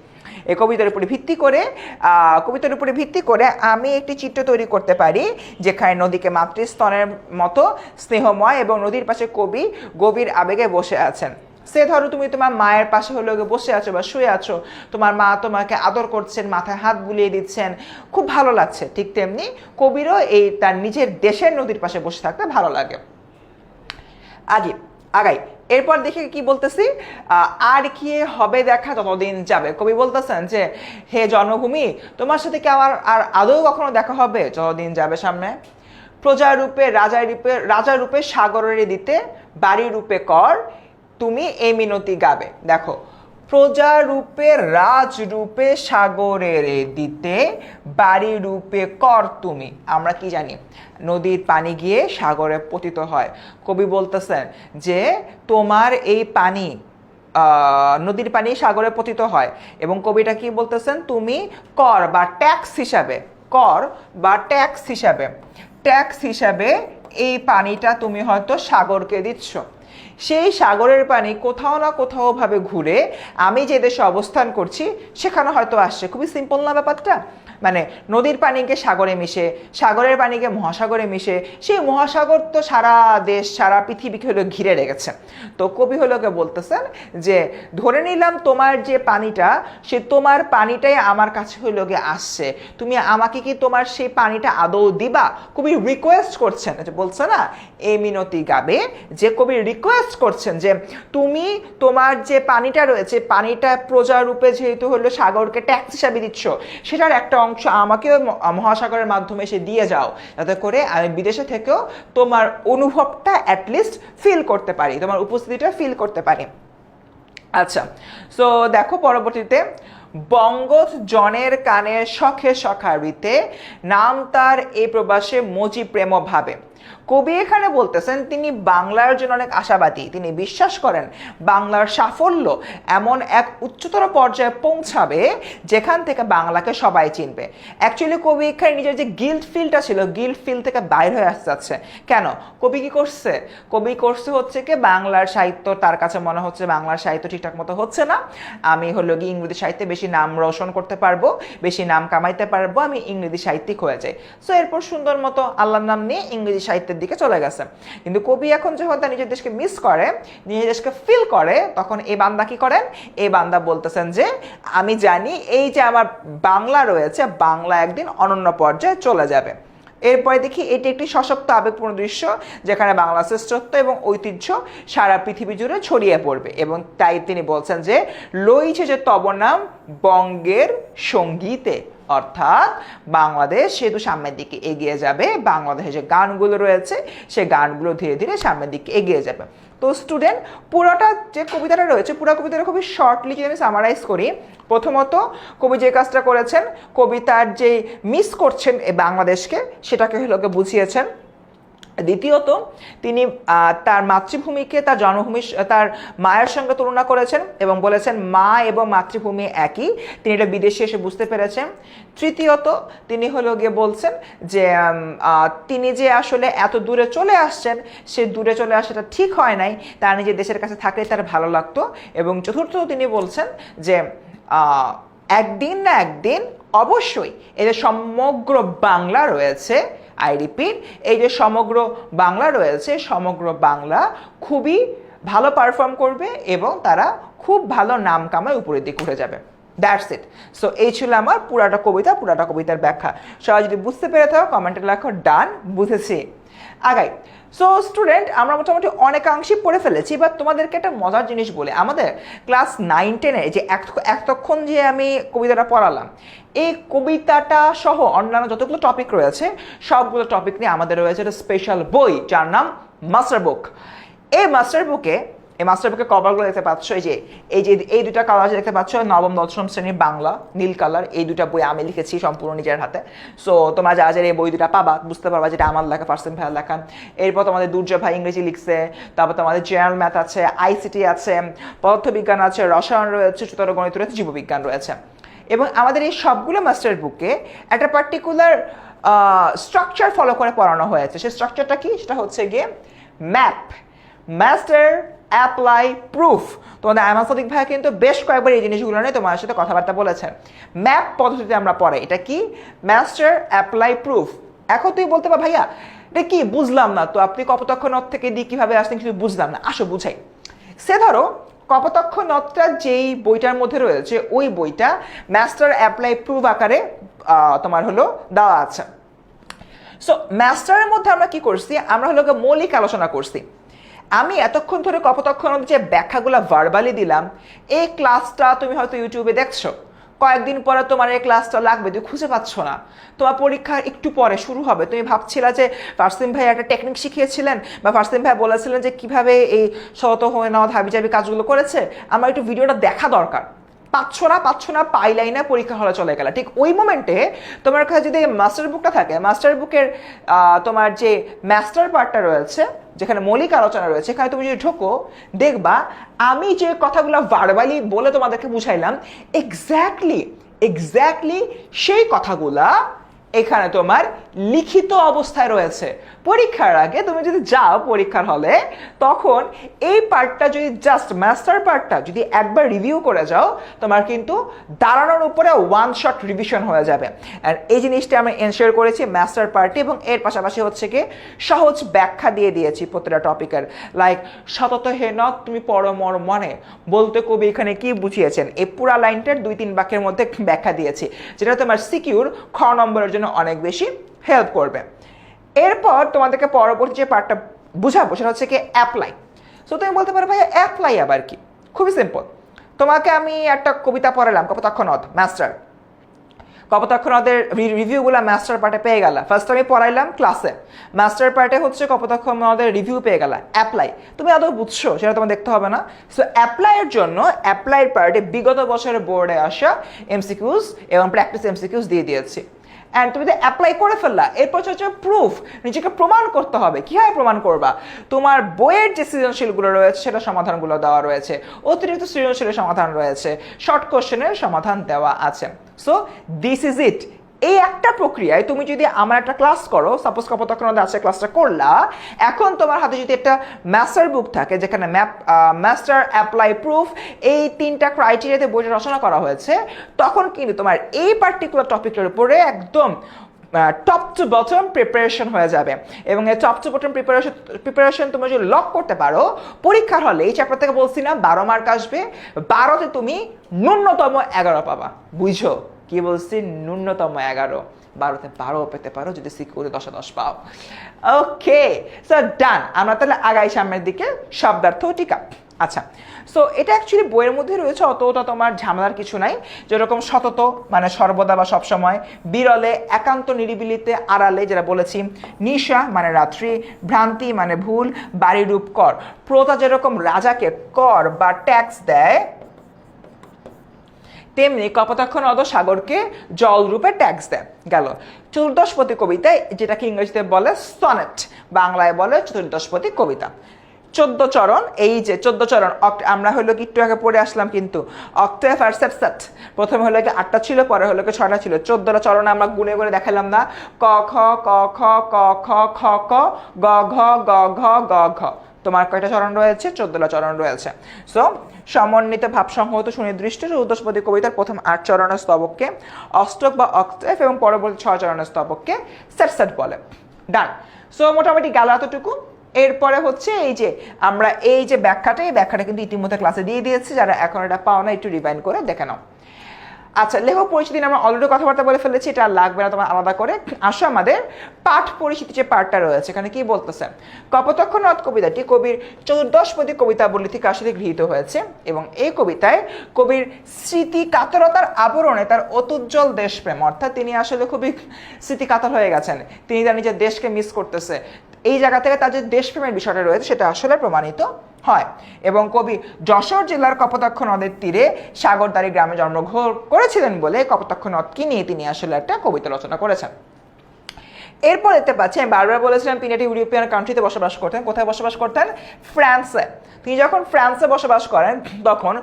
এই কবিতার উপরে ভিত্তি করে আমি একটি চিত্র তৈরি করতে পারি, যেখানে নদীকে মাতৃস্তনের মতো স্নেহময় এবং নদীর পাশে কবি গভীর আবেগে বসে আছেন। সে ধরো তুমি তোমার মায়ের পাশে হলো বসে আছো বা শুয়ে আছো, তোমার মা তোমাকে আদর করছেন, মাথায় হাত বুলিয়ে দিচ্ছেন, খুব ভালো লাগছে। ঠিক তেমনি কবিরও এই তার নিজের দেশের নদীর পাশে বসে থাকতে ভালো লাগে। আগাই, এরপর দেখে কি বলতেছি, আর কি হবে দেখা ততদিন যাবে। কবি বলতেছেন যে হে জন্মভূমি, তোমার সাথে কি আমার আর আদৌ কখনো দেখা হবে যতদিন যাবে সামনে। প্রজারূপে রাজা রূপে সাগরের দিতে, বাড়ি রূপে কর তুমি এ মিনতি গাবে। দেখো, প্রজারূপে রাজরূপে সাগরের দিতে, বাড়ি রূপে কর তুমি। আমরা কি জানি, নদীর পানি গিয়ে সাগরে পতিত হয়। কবি বলতেছেন যে তোমার এই পানি, নদীর পানি সাগরে পতিত হয়, এবং কবিটা কি বলতেছেন, তুমি কর বা ট্যাক্স হিসাবে এই পানিটা তুমি হয়তো সাগরকে দিচ্ছ। সেই সাগরের পানি কোথাও না কোথাও ভাবে ঘুরে আমি যে দেশে অবস্থান করছি সেখানে হয়তো আসছে। খুবই সিম্পল না ব্যাপারটা? মানে নদীর পানিকে সাগরে মিশে, সাগরের পানিকে মহাসাগরে মিশে, সেই মহাসাগর তো সারা দেশ সারা পৃথিবীকে হলো ঘিরে রেখেছে। তো কবি হলো বলতেছেন যে ধরে নিলাম তোমার যে পানিটা, সে তোমার পানিটাই আমার কাছে হলো আসছে, তুমি আমাকে কি তোমার সেই পানিটা আদৌ দিবা? কবি রিকোয়েস্ট করছেন, বলছে না এ মিনতি গাবে, যে কবি রিকোয়েস্ট করছেন যে তুমি তোমার যে পানিটা রয়েছে, পানিটা প্রজারূপে যেহেতু হলো সাগরকে ট্যাক্স হিসাবে দিচ্ছ, সেটার একটা অংশ আমাকেও মহাসাগরের মাধ্যমে এসে দিয়ে যাও, যাতে করে আমি বিদেশে থেকেও তোমার অনুভবটা অ্যাটলিস্ট ফিল করতে পারি, তোমার উপস্থিতিটা ফিল করতে পারি। আচ্ছা, সো দেখো পরবর্তীতে, বঙ্গত জনের কানে শখে সখারিতে নাম তার এ প্রবাসে মজি প্রেম ভাবে। কবি এখানে বলতেছেন তিনি বাংলার জন্য অনেক আশাবাদী, তিনি বিশ্বাস করেন বাংলার সাফল্য এমন এক উচ্চতর পর্যায়ে পৌঁছাবে যেখান থেকে বাংলাকে সবাই চিনবে। অ্যাকচুয়ালি কবি এখানে নিজের যে গিল্ট ফিলটা ছিল, গিল্ট ফিল থেকে বাইর হয়ে আসতে যাচ্ছে। কেন কবি কি করছে? কবি করছে হচ্ছে কি বাংলার সাহিত্য, তার কাছে মনে হচ্ছে বাংলার সাহিত্য ঠিকঠাক মতো হচ্ছে না, আমি হলো গিয়ে ইংরেজি সাহিত্যে বেশি নাম রোশন করতে পারবো, বেশি নাম কামাইতে পারবো, আমি ইংরেজি সাহিত্যিক হয়ে যাই। সো এরপর সুন্দর মতো আল্লাহর নাম নিয়ে ইংরেজি সাহিত্যের দিকে চলে গেছে। কিন্তু কবি এখন যখন তার নিজের দেশকে মিস করে, নিজের দেশকে ফিল করে, তখন এই বান্দা কি করেন? এই বান্দা বলতেছেন যে আমি জানি এই যে আমার বাংলা রয়েছে, বাংলা একদিন অনন্য পর্যায়ে চলে যাবে। এরপরে দেখি এটি একটি সশক্ত আবেগপূর্ণ দৃশ্য যেখানে বাংলা শ্রেষ্ঠত্ব এবং ঐতিহ্য সারা পৃথিবী জুড়ে ছড়িয়ে পড়বে, এবং তাই তিনি বলছেন যে লইছে যে তব নাম বঙ্গের সঙ্গীতে, অর্থাৎ বাংলাদেশ সেহেতু সামনের দিকে এগিয়ে যাবে, বাংলাদেশে যে গানগুলো রয়েছে সে গানগুলো ধীরে ধীরে সামনের দিকে এগিয়ে যাবে। তো স্টুডেন্ট, পুরোটা যে কবিতাটা রয়েছে, পুরো কবিতাটা খুবই শর্টলি যদি আমি সামারাইজ করি, প্রথমত কবি যে কাজটা করেছেন, কবিতার যে মিস করছেন এই বাংলাদেশকে সেটাকে হলো বুঝিয়েছেন। দ্বিতীয়ত তিনি তার মাতৃভূমিকে তার জন্মভূমি, তার মায়ের সঙ্গে তুলনা করেছেন এবং বলেছেন মা এবং মাতৃভূমি একই, তিনি এটা বিদেশে এসে বুঝতে পেরেছেন। তৃতীয়ত তিনি হলো গিয়ে বলছেন যে তিনি যে আসলে এত দূরে চলে আসছেন, সে দূরে চলে আসাটা ঠিক হয় নাই, তার নিজের দেশের কাছে থাকলে তার ভালো লাগতো। এবং চতুর্থ তিনি বলছেন যে একদিন না একদিন অবশ্যই এই যে সমগ্র বাংলা রয়েছে, আই রিপিট, এই যে সমগ্র বাংলা রয়েছে, সমগ্র বাংলা খুবই ভালো পারফর্ম করবে এবং তারা খুব ভালো নাম কামায় উপরের দিকে উঠে যাবে। That's it. সো এই ছিল আমার পুরাটা কবিতা, পুরাটা কবিতার ব্যাখ্যা। সবাই যদি বুঝতে পেরে থাকো কমেন্টে লেখো ডান, বুঝেছি। আগাই। সো স্টুডেন্ট, আমরা মোটামুটি অনেকাংশই পড়ে ফেলেছি, বাট তোমাদেরকে একটা মজার জিনিস বলে, আমাদের ক্লাস 9-10-এ যে এতক্ষণ যে আমি কবিতাটা পড়ালাম, এই কবিতাটা সহ অন্যান্য যতগুলো টপিক রয়েছে সবগুলো টপিক নিয়ে আমাদের রয়েছে একটা স্পেশাল বই যার নাম মাস্টার বুক। এই মাস্টার বুকের কভারগুলো দেখতে পাচ্ছ, এই দুটা কালার দেখতে পাচ্ছ, নবম দশম শ্রেণীর বাংলা নীল কালার, এই দুটা বই আমি লিখেছি সম্পূর্ণ নিজের হাতে। সো তোমরা যারা এই বই দুটা পাবা বুঝতে পারবা যেটা আমার লেখা, ফারসিন ভাইয়ের লেখা। এরপর তোমাদের দুর্জয় ভাই ইংরেজি লিখছে, তারপর তোমাদের জেনারেল ম্যাথ আছে, আইসিটি আছে, পদার্থবিজ্ঞান আছে, রসায়ন রয়েছে, চতুর গণিত রয়েছে, জীববিজ্ঞান রয়েছে। এবং আমাদের এই সবগুলো মাস্টার বুকে একটা পার্টিকুলার স্ট্রাকচার ফলো করে পড়ানো হয়েছে। সেই স্ট্রাকচারটা কি? সেটা হচ্ছে গিয়ে ম্যাপ, মাস্টার, অ্যাপ্লাই, প্রুফ। তোমাদের আয়মান সাদিক ভাই কিন্তু বেশ কয়েকবার এই জিনিসগুলো নিয়ে তোমার সাথে কথাবার্তা বলেছেন। ম্যাপ পদ্ধতিতে আমরা পড়াই, এটা কি? Master, apply, proof. এখন তুই বলতে পার ভাইয়া এটা কি বুঝলাম না তো, আপনি কপোতাক্ষ নদ থেকে দিয়ে কিভাবে আসতেন কিছু বুঝলাম না, আসো বুঝাই। সে ধরো কপোতাক্ষ নদটা যেই বইটার মধ্যে রয়েছে ওই বইটা মাস্টার, অ্যাপ্লাই, প্রুফ আকারে তোমার হলো দেওয়া আছে। সো মাস্টারের মধ্যে আমরা কি করছি? আমরা হলো মৌলিক আলোচনা করছি। আমি এতক্ষণ ধরে কপোতাক্ষ নদের যে ব্যাখ্যাগুলো ভার্বালি দিলাম, এই ক্লাসটা তুমি হয়তো ইউটিউবে দেখছো, কয়েকদিন পরে তোমার এই ক্লাসটা লাগবে, তুমি খুঁজে পাচ্ছ না, তোমার পরীক্ষা একটু পরে শুরু হবে, তুমি ভাবছিলা যে ফারসিন ভাই একটা টেকনিক শিখিয়েছিলেন বা ফারসিন ভাই বলেছিলেন যে কিভাবে এই শত হয়ে নেওয়া হাবিজাবি কাজগুলো করেছে, আমার একটু ভিডিওটা দেখা দরকার। পাচ্ছ না, পাইলাই না, পরীক্ষা হলে চলে গেল। ঠিক ওই মোমেন্টে তোমার কাছে যদি মাস্টার বুকটা থাকে, মাস্টার বুকের তোমার যে মাস্টার পার্টটা রয়েছে যেখানে মৌলিক আলোচনা রয়েছে, এখানে তুমি যদি ঢোকো দেখবা আমি যে কথাগুলো ভার্বালি বলে তোমাদেরকে বুঝাইলাম এক্স্যাক্টলি সেই কথাগুলা এখানে তোমার লিখিত অবস্থায় রয়েছে। পরীক্ষার আগে তুমি যদি যাও পরীক্ষার হলে, তখন এই পার্টটা যদি জাস্ট মাস্টার পার্টটা যদি একবার রিভিউ করে যাও, তোমার কিন্তু দাঁড়ানোর উপরে ওয়ান শট রিভিশন হয়ে যাবে। আর এই জিনিসটা আমরা এনশিওর করেছি মাস্টার পার্টে, এবং এর পাশাপাশি হচ্ছে কি সহজ ব্যাখ্যা দিয়ে দিয়েছি প্রতিটা টপিকের। লাইক সতত হে নদ তুমি পরমর মনে বলতে কবি এখানে কি বুঝিয়েছেন, এই পুরা লাইনটার 2-3 বাক্যের মধ্যে ব্যাখ্যা দিয়েছি, যেটা তোমার সিকিউর খ নম্বরের জন্য অনেক বেশি হেল্প করবে। এরপর তোমাদেরকে পরবর্তী যে পার্টটা বুঝাবো সেটা হচ্ছে কি অ্যাপ্লাই। সো তুমি বলতে পারো ভাইয়া অ্যাপ্লাই আবার কি? খুবই সিম্পল। তোমাকে আমি একটা কবিতা পড়ালাম, কপোতাক্ষ নদ মাস্টার। কপোতাক্ষ নদের রিভিউগুলো মাস্টার পার্টে পেয়ে গেলা। ফার্স্ট আমি পড়াইলাম ক্লাসে, মাস্টার পার্টে হচ্ছে কপোতাক্ষ নদের রিভিউ পেয়ে গেলা। অ্যাপ্লাই তুমি আদৌ বুঝছো সেটা তোমার দেখতে হবে না। সো অ্যাপ্লাইয়ের জন্য অ্যাপ্লাইয়ের পার্টে বিগত বছরের বোর্ডে আসা এমসিকিউজ এবং প্র্যাকটিস এমসিকিউজ দিয়ে দিয়েছি। অ্যান্ড তুমি তো অ্যাপ্লাই করে ফেললা, এরপর হচ্ছে প্রুফ, নিজেকে প্রমাণ করতে হবে। কীভাবে প্রমাণ করবা? তোমার বইয়ের যে সৃজনশীলগুলো রয়েছে সেটা সমাধানগুলো দেওয়া রয়েছে, অতিরিক্ত সৃজনশীলের সমাধান রয়েছে, শর্ট কোশ্চেনের সমাধান দেওয়া আছে। So this is it. এই একটা প্রক্রিয়ায় তুমি যদি আমার একটা ক্লাস করো, সাপোজ কপোতাক্ষ নদে আছে ক্লাসটা করলা, এখন তোমার হাতে যদি একটা মাস্টার বুক থাকে যেখানে মাস্টার অ্যাপ্লাই প্রুফ এই 3টা ক্রাইটেরিয়াতে বইটা রচনা করা হয়েছে, তখন কিন্তু তোমার এই পার্টিকুলার টপিকের উপরে একদম টপ টু বটম প্রিপারেশন হয়ে যাবে। এবং এই টপ টু বটম প্রিপারেশন তুমি যদি লক করতে পারো, পরীক্ষার হলে এই চ্যাপ্টার থেকে বলছি না 12 মার্ক আসবে, 12তে তুমি ন্যূনতম 11 পাবা। বুঝছো কি বলছি? ন্যূনতম 11, 12তে 12 পেতে পারো যদি সিকিউরে 10 10 পাও। ওকে, সো ডান। আমরা তাহলে আগাই সামনের দিকে, শব্দার্থ টিকা। আচ্ছা, সো এটা অ্যাকচুয়ালি বইয়ের মধ্যে রয়েছে, অতটা তোমার ঝামেলার কিছু নাই। যেরকম সতত মানে সর্বদা বা সবসময়, বিরলে একান্ত নিরিবিলিতে আড়ালে যেটা বলেছি, নিশা মানে রাত্রি, ভ্রান্তি মানে ভুল, বাড়িরূপ কর। প্রজা যেরকম রাজাকে কর বা ট্যাক্স দেয়, তেমনি কপোতাক্ষ নদ সাগরকে জল রূপে ট্যাক্স দেয়। গেল চতুর্দশপদী কবিতায়, যেটাকে ইংরেজিতে বলে সনেট, বাংলায় বলে চতুর্দশপদী কবিতা। 14 চরণ, এই যে 14 চরণ, আমরা হলো কি একটু আগে পড়ে আসলাম কিন্তু, অক্টেভ আর সেপসেট। প্রথমে হলো কি 8টা ছিল, পরে হলো কি 6টা ছিল। 14টা চরণ আমরা গুনে গুনে দেখালাম না? ক খ ক খ ক খ খ ক গ ঘ গ ঘ গ ঘ। তোমার কয়টা চরণ রয়েছে? 14টা চরণ রয়েছে। সো সমন্বিত ভাবসংহত সুনির্দিষ্ট চতুর্দশপদী কবিতার প্রথম 8 চরণের স্তবককে অষ্টক বা অক্টেভ এবং পরবর্তী 6 চরণের স্তবককে সেপসেট বলে। ডান। সো মোটামুটি গেল এতটুকু। এরপরে হচ্ছে এই যে আমরা এই যে ব্যাখ্যাটা, এই ব্যাখ্যাটা কিন্তু ইতিমধ্যে ক্লাসে দিয়ে দিয়েছি, যারা এখন এটা পাও না একটু রিভাইন্ড করে দেখে নাও। আচ্ছা, লেখক পরিচিতি আমরা অলরেডি কথাবার্তা বলে ফেলেছি, এটা আর লাগবে না তোমার আলাদা করে। আসো আমাদের পাঠ পরিচিতি যে পাঠটা রয়েছে, এখানে কি বলতেছে? কপোতাক্ষ নদ কবিতাটি কবির চতুর্দশপদী কবিতাবলী থেকে আসলে গৃহীত হয়েছে এবং এই কবিতায় কবির স্মৃতি কাতরতার আবরণে তার অতুজ্জ্বল দেশপ্রেম, অর্থাৎ তিনি আসলে খুবই স্মৃতি কাতর হয়ে গেছেন, তিনি তার নিজের দেশকে মিস করতেছে, এই জায়গা থেকে তার যে দেশপ্রেমের বিষয়টা রয়েছে সেটা আসলে প্রমাণিত হয়। এবং কবি যশোর জেলার কপোতাক্ষ নদের তীরে সাগরদাড়ি গ্রামে জন্মগ্রহণ করেছিলেন বলে কপোতাক্ষ নদকে নিয়ে তিনি আসলে একটা কবিতা রচনা করেছেন। এরপর দেখতে পাচ্ছি, আমি বারবার বলেছিলাম তিনি একটি ইউরোপিয়ান কান্ট্রিতে বসবাস করতেন। কোথায় বসবাস করতেন? ফ্রান্সে। তিনি যখন ফ্রান্সে বসবাস করেন, তখন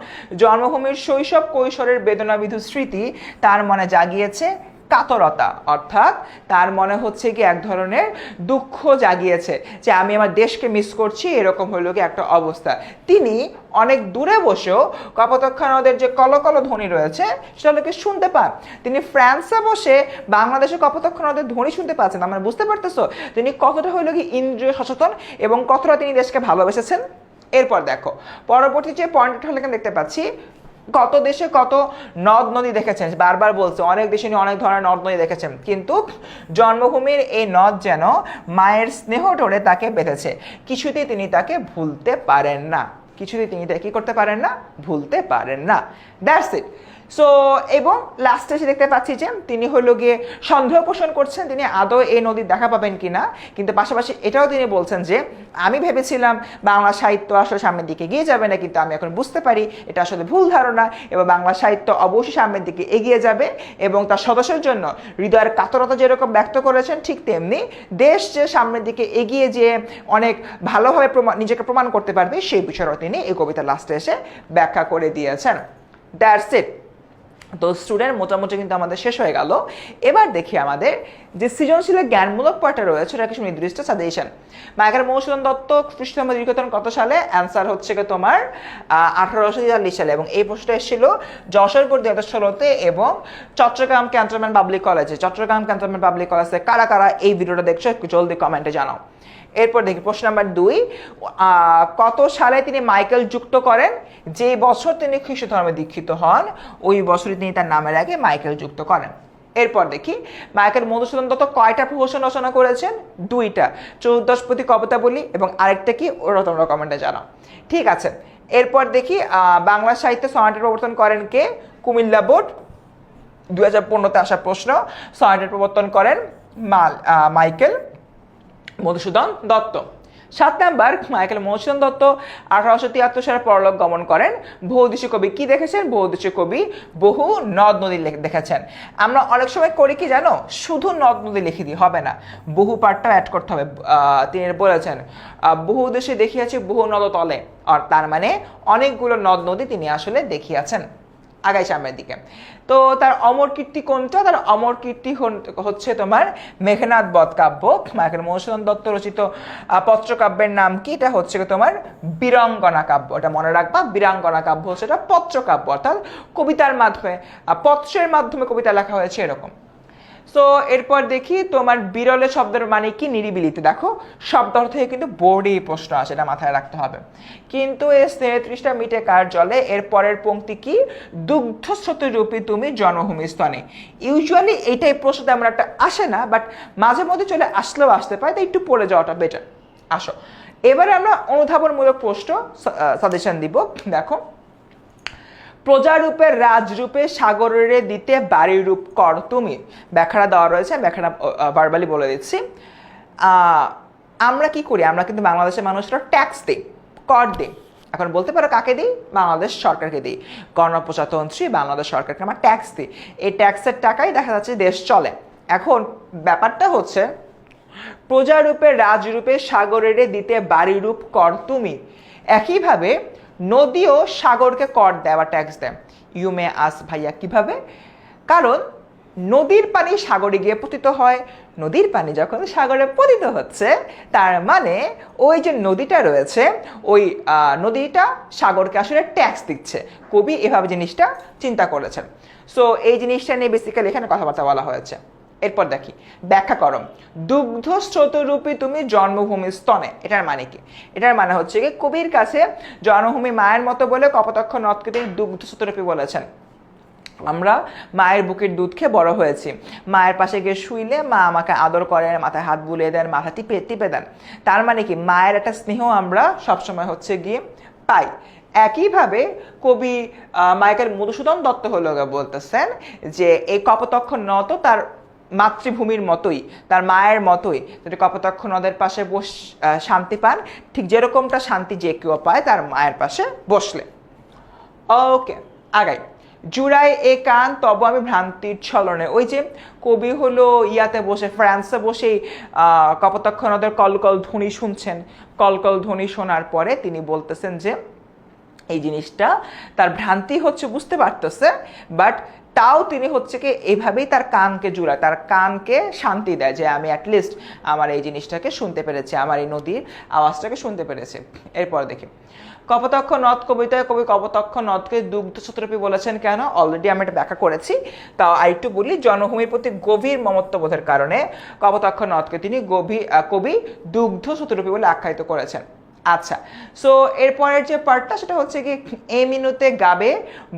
জন্মভূমির শৈশব কৈশোরের বেদনাবিধু স্মৃতি তার মনে জাগিয়েছে কাতরতা, অর্থাৎ তার মনে হচ্ছে কি এক ধরনের দুঃখ জাগিয়েছে যে আমি আমার দেশকে মিস করছি, এরকম হলো কি একটা অবস্থা। তিনি অনেক দূরে বসেও কপোতাক্ষ নদের যে কলকল ধ্বনি রয়েছে সেটাকে শুনতে পান। তিনি ফ্রান্সে বসে বাংলাদেশে কপোতাক্ষ নদের ধ্বনি শুনতে পাচ্ছেন। আমরা বুঝতে পারতেছো তিনি কতটা হইলো কি ইন্দ্রিয় সচেতন এবং কতটা তিনি দেশকে ভালোবেসেছেন। এরপর দেখো পরবর্তী যে পয়েন্টটা হলে দেখতে পাচ্ছি, কত দেশে কত নদ নদী দেখেছেন, বারবার বলছে অনেক দেশে অনেক ধরনের নদ নদী দেখেছেন, কিন্তু জন্মভূমির এই নদ যেন মায়ের স্নেহ টোরে তাকে বেঁধেছে, কিছুতেই তিনি তাকে ভুলতে পারেন না, কিছুতেই তিনি তাকে কি করতে পারেন না? ভুলতে পারেন না। That's it. সো এবং লাস্টে এসে দেখতে পাচ্ছি যে তিনি হলো গিয়ে সন্দেহ পোষণ করছেন তিনি আদৌ এই নদীর দেখা পাবেন কিনা, কিন্তু পাশাপাশি এটাও তিনি বলছেন যে আমি ভেবেছিলাম বাংলা সাহিত্য আসলে সামনের দিকে এগিয়ে যাবে না, কিন্তু আমি এখন বুঝতে পারি এটা আসলে ভুল ধারণা এবং বাংলা সাহিত্য অবশ্যই সামনের দিকে এগিয়ে যাবে। এবং তার সদস্যের জন্য হৃদয়ের কাতরতা যেরকম ব্যক্ত করেছেন, ঠিক তেমনি দেশ যে সামনের দিকে এগিয়ে যেয়ে অনেক ভালোভাবে নিজেকে প্রমাণ করতে পারবে সেই বিষয়টাও তিনি এই কবিতার লাস্টে এসে ব্যাখ্যা করে দিয়েছেন। That's it. তো স্টুডেন্ট মোটামুটি কিন্তু আমাদের শেষ হয়ে গেল। এবার দেখি আমাদের যে সৃজনশীলের জ্ঞানমূলক পার্টটা রয়েছে এটা কিছু নির্দিষ্ট সাজেশন। মাইকেল মধুসূদন দত্ত খ্রিস্টধর্ম দীর্ঘতম কত সালে? অ্যান্সার হচ্ছে কি তোমার 1843 সালে, এবং এই প্রশ্নটা এসেছিল যশোরপুর 2016-তে এবং চট্টগ্রাম ক্যান্টনমেন্ট পাবলিক কলেজে। চট্টগ্রাম ক্যান্টনমেন্ট পাবলিক কলেজে কারা কারা এই ভিডিওটা দেখছো একটু জলদি কমেন্টে জানাও। এরপর দেখি প্রশ্ন নাম্বার 2, কত সালে তিনি মাইকেল যুক্ত করেন? যে বছর তিনি খ্রিস্ট ধর্মে দীক্ষিত হন ওই বছরই তিনি তার নামের আগে মাইকেল যুক্ত করেন। এরপর দেখি মাইকেল মধুসূদন দত্ত কয়টা প্রহসন রচনা করেছেন? 2টা, চতুর্দশপদী কবিতাবলী এবং আরেকটা কি ওরা তোমরা কমেন্টে জানাও। ঠিক আছে, এরপর দেখি বাংলা সাহিত্যে সনেটের প্রবর্তন করেন কে? কুমিল্লা বোর্ড। 2015-তে আসা প্রশ্ন। সনেটের প্রবর্তন করেন Michael Madhusudan Dutta. 7 number, Michael Madhusudan Dutta 1873 সালে পরলোক গমন করেন। বহুদেশীয় কবি কি দেখেছেন? বহুদেশীয় কবি বহু নদ নদী দেখেছেন। আমরা অনেক সময় করি কি জানো, শুধু নদ নদী লিখে দিই, হবে না, বহু পার্টটা অ্যাড করতে হবে। তিনি বলেছেন বহু দেশে দেখিয়াছে বহু নদ তলে, আর তার মানে অনেকগুলো নদ নদী তিনি আসলে দেখিয়াছেন। আগাই সামনের দিকে। তো তার অমর কীর্তি কোনটা? তার অমর কীর্তি হচ্ছে তোমার মেঘনাদ বধ কাব্য। মাইকেল মধুসূদন দত্ত রচিত পত্রকাব্যের নাম কি? এটা হচ্ছে তোমার বীরাঙ্গনা কাব্য। এটা মনে রাখবা, বীরাঙ্গনা কাব্য হচ্ছে এটা পত্রকাব্য, অর্থাৎ কবিতার মাধ্যমে, পত্রের মাধ্যমে কবিতা লেখা হয়েছে এরকম। সো এরপর দেখি তোমার বিরলে শব্দের মানে কি? নিরিবিলিতে। দেখো শব্দ অর্থ থেকে কিন্তু বোর্ডেই প্রশ্ন আসে, এটা মাথায় রাখতে হবে। কিন্তু এই 33টা মিটে কার জলে, এর পরের পংক্তি কি? দুগ্ধ স্রোতরূপী তুমি জন্মভূমি স্তনে। ইউজুয়ালি এইটাই প্রশ্ন তেমন একটা আসে না, বাট মাঝে মধ্যে চলে আসলেও আসতে পারে, তাই একটু পড়ে যাওয়াটা বেটার। আসো এবারে আমরা অনুধাবনমূলক প্রশ্ন সাজেশন দিব। দেখো, প্রজারূপে রাজরূপে সাগরের দিতে বাড়ি রূপ কর তুমি। ব্যাখ্যাটা দেওয়া রয়েছে, ব্যাখ্যাটা ভার্বালি বলে দিচ্ছি। আমরা কি করি? আমরা কিন্তু বাংলাদেশের মানুষরা ট্যাক্স দিই, কর দিই। এখন বলতে পারো কাকে দিই? বাংলাদেশ সরকারকে দিই। গণপ্রজাতন্ত্রী বাংলাদেশ সরকারকে আমরা ট্যাক্স দিই। এই ট্যাক্সের টাকাই দেখা যাচ্ছে দেশ চলে। এখন ব্যাপারটা হচ্ছে প্রজারূপে রাজরূপে সাগরের দিতে বাড়ি রূপ কর তুমি। একইভাবে নদীও সাগরকে কর দেয় বা ট্যাক্স দেয়। ইউ মে আস ভাইয়া কিভাবে? কারণ নদীর পানি সাগরে গিয়ে পতিত হয়। নদীর পানি যখন সাগরে পতিত হচ্ছে, তার মানে ওই যে নদীটা রয়েছে, ওই নদীটা সাগরকে আসলে ট্যাক্স দিচ্ছে। কবি এভাবে জিনিসটা চিন্তা করেছেন। সো এই জিনিসটা নিয়ে বেসিক্যালি এখানে কথাবার্তা বলা হয়েছে। এরপর দেখি, ব্যাখ্যা করো। দুগ্ধ স্রোতরূপী তুমি জন্মভূমি স্তনে, এটার মানে কি? এটার মানে হচ্ছে কি, কবির কাছে জন্মভূমি মায়ের মতো বলে কপোতাক্ষ নদকে তিনি দুগ্ধ স্রোতরূপী বলেছেন। আমরা মায়ের বুকের দুধ খেয়ে বড় হয়েছি। মায়ের পাশে গিয়ে শুইলে মা আমাকে আদর করেন, মাথায় হাত বুলিয়ে দেন, মাথা টিপে টিপে দেন। তার মানে কি, মায়ের একটা স্নেহ আমরা সবসময় হচ্ছে গিয়ে পাই। একইভাবে কবি মাইকেল মধুসূদন দত্ত হলো বলতেছেন যে এই কপোতাক্ষ নদ তার মাতৃভূমির মতোই, তার মায়ের মতোই। যদি কপোতাক্ষ নদের পাশে শান্তি পান, ঠিক যেরকমটা শান্তি যে কেউ পায় তার মায়ের পাশে বসলে। ওকে, আগাই। জুড়াই এ কান তব আমি ভ্রান্তির ছলনে। ওই যে কবি হলো ইয়াতে বসে, ফ্রান্সে বসেই কপোতাক্ষ নদের কলকল ধ্বনি শুনছেন। কলকল ধ্বনি শোনার পরে তিনি বলতেছেন যে এই জিনিসটা তার ভ্রান্তি হচ্ছে, বুঝতে পারতেছে, বাট তাও তিনি হচ্ছে কি এইভাবেই তার কানকে জুড়ায়, তার কানকে শান্তি দেয় যে আমি অ্যাটলিস্ট আমার এই জিনিসটাকে শুনতে পেরেছি, আমার এই নদীর আওয়াজটাকে শুনতে পেরেছি। এরপর দেখি, কপোতাক্ষ নদ কবিতায় কবি কপোতাক্ষ নদকে দুগ্ধ স্রোতরূপী বলেছেন কেন? অলরেডি আমি এটা ব্যাখ্যা করেছি, তাও আরেকটু বলি। জনভূমির প্রতি গভীর মমত্ববোধের কারণে কপোতাক্ষ নদকে তিনি কবি দুগ্ধ স্রোতরূপী বলে আখ্যায়িত করেছেন। আচ্ছা, সো এরপরের যে পার্টটা সেটা হচ্ছে কি, এ মিনুতে গাবে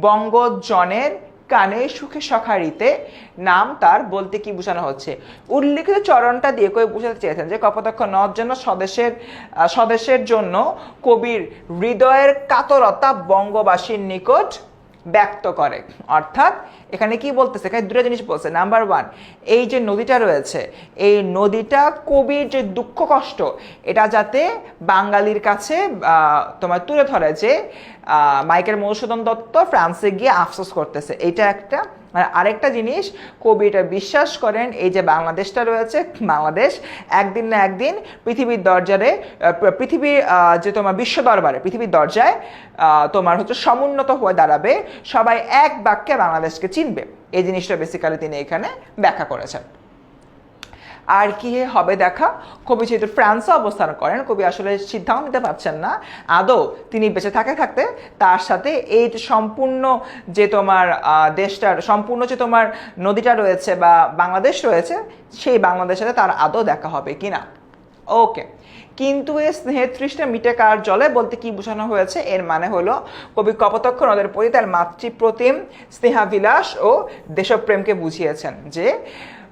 বঙ্গজনের কানে সুখে সখারিতে। নাম তার বলতে কি বোঝানো হচ্ছে? উল্লিখিত চরণটা দিয়ে কবি বোঝাতে চেয়েছেন যে কপোতাক্ষ নদ যেন স্বদেশের জন্য কবির হৃদয়ের কাতরতা বঙ্গবাসীর নিকট ব্যক্ত করে। অর্থাৎ এখানে কি বলতেছে? এখানে দুটো জিনিস বলছে। নাম্বার 1, এই যে নদীটা রয়েছে, এই নদীটা কবির যে দুঃখ কষ্ট, এটা যাতে বাঙালির কাছে তোমার তুলে ধরে যে মাইকেল মধুসূদন দত্ত ফ্রান্সে গিয়ে আফসোস করতেছে। এইটা একটা। আরেকটা জিনিস, কবি এটা বিশ্বাস করেন এই যে বাংলাদেশটা রয়েছে, বাংলাদেশ একদিন না একদিন পৃথিবীর যে তোমার বিশ্ব দরবারে, পৃথিবীর দরজায় তোমার হচ্ছে সমুন্নত হয়ে দাঁড়াবে, সবাই এক বাক্যে বাংলাদেশকে চিনবে। এই জিনিসটা বেসিক্যালি তিনি এখানে ব্যাখ্যা করেছেন। আর কি হবে দেখা, কবি যেহেতু ফ্রান্সে অবস্থান করেন, কবি আসলে সিদ্ধান্ত নিতে পারছেন না আদৌ তিনি বেঁচে থাকতে তার সাথে এই সম্পূর্ণ যে তোমার দেশটার সম্পূর্ণ যে তোমার নদীটা রয়েছে বা বাংলাদেশ রয়েছে, সেই বাংলাদেশের সাথে তার আদৌ দেখা হবে কিনা। ওকে, কিন্তু এই স্নেহের তৃষ্ণা মিটে কার জলে বলতে কি বোঝানো হয়েছে? এর মানে হলো কবি কপোতাক্ষ নদের প্রতি তার মাতৃপ্রতিম স্নেহাভিলাষ ও দেশপ্রেমকে বুঝিয়েছেন। যে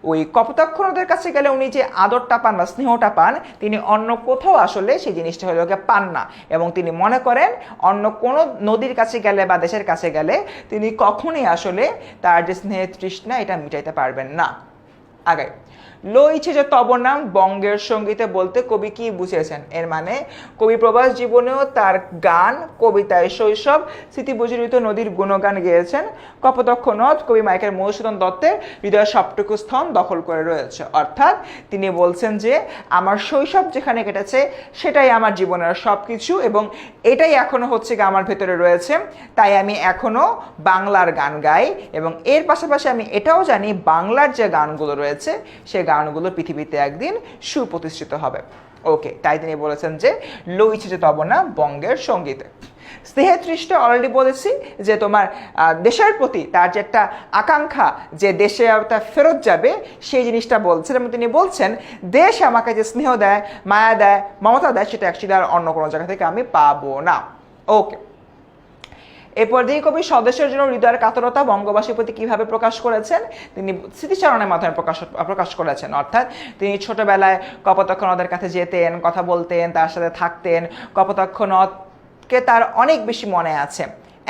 ওই কপোতাক্ষ নদের কাছে গেলে উনি যে আদরটা পান বা স্নেহটা পান তিনি অন্য কোথাও আসলে সেই জিনিসটা হলো পান না, এবং তিনি মনে করেন অন্য কোনো নদীর কাছে গেলে বা দেশের কাছে গেলে তিনি কখনোই আসলে তার যে স্নেহের তৃষ্ণা এটা মিটাইতে পারবেন না। আগে লইছে যে তব নাম বঙ্গের সঙ্গীতে বলতে কবি কি বুঝেছেন? এর মানে কবি প্রবাস জীবনেও তার গান কবিতায় শৈশব স্মৃতিবিজড়িত নদীর গুণগান গেয়েছেন। কপোতাক্ষ নদ কবি মাইকেল মধুসূদন দত্তের হৃদয়ের সবটুকু স্থান দখল করে রয়েছে। অর্থাৎ তিনি বলছেন যে আমার শৈশব যেখানে কেটেছে সেটাই আমার জীবনের সব কিছু, এবং এটাই এখনো হচ্ছে গিয়ে আমার ভেতরে রয়েছে। তাই আমি এখনো বাংলার গান গাই, এবং এর পাশাপাশি আমি এটাও জানি বাংলার যে গানগুলো রয়েছে সে গানগুলো পৃথিবীতে একদিন সুপ্রতিষ্ঠিত হবে। ওকে, তাই তিনি বলেছেন যে লইছে যে তব না বঙ্গের সঙ্গীতে। স্নেহের তৃষ্ণা অলরেডি বলেছি যে তোমার দেশের প্রতি তার যে একটা আকাঙ্ক্ষা যে দেশে তা ফেরত যাবে সেই জিনিসটা বলছেন, এবং তিনি বলছেন দেশ আমাকে যে স্নেহ দেয়, মায়া দেয়, মমতা দেয় সেটা অ্যাকচুয়ালি আর অন্য কোনো জায়গা থেকে আমি পাবো না। ওকে, এরপর দিয়ে কবি স্বদেশের জন্য হৃদয়ের কাতরতা বঙ্গবাসীর প্রতি কিভাবে প্রকাশ করেছেন? তিনি স্মৃতিচারণের মাধ্যমে প্রকাশ করেছেন। অর্থাৎ তিনি ছোটবেলায় কপোতাক্ষ নদের কাছে যেতেন, কথা বলতেন, তার সাথে থাকতেন, কপোতাক্ষ নদকে তার অনেক বেশি মনে আছে।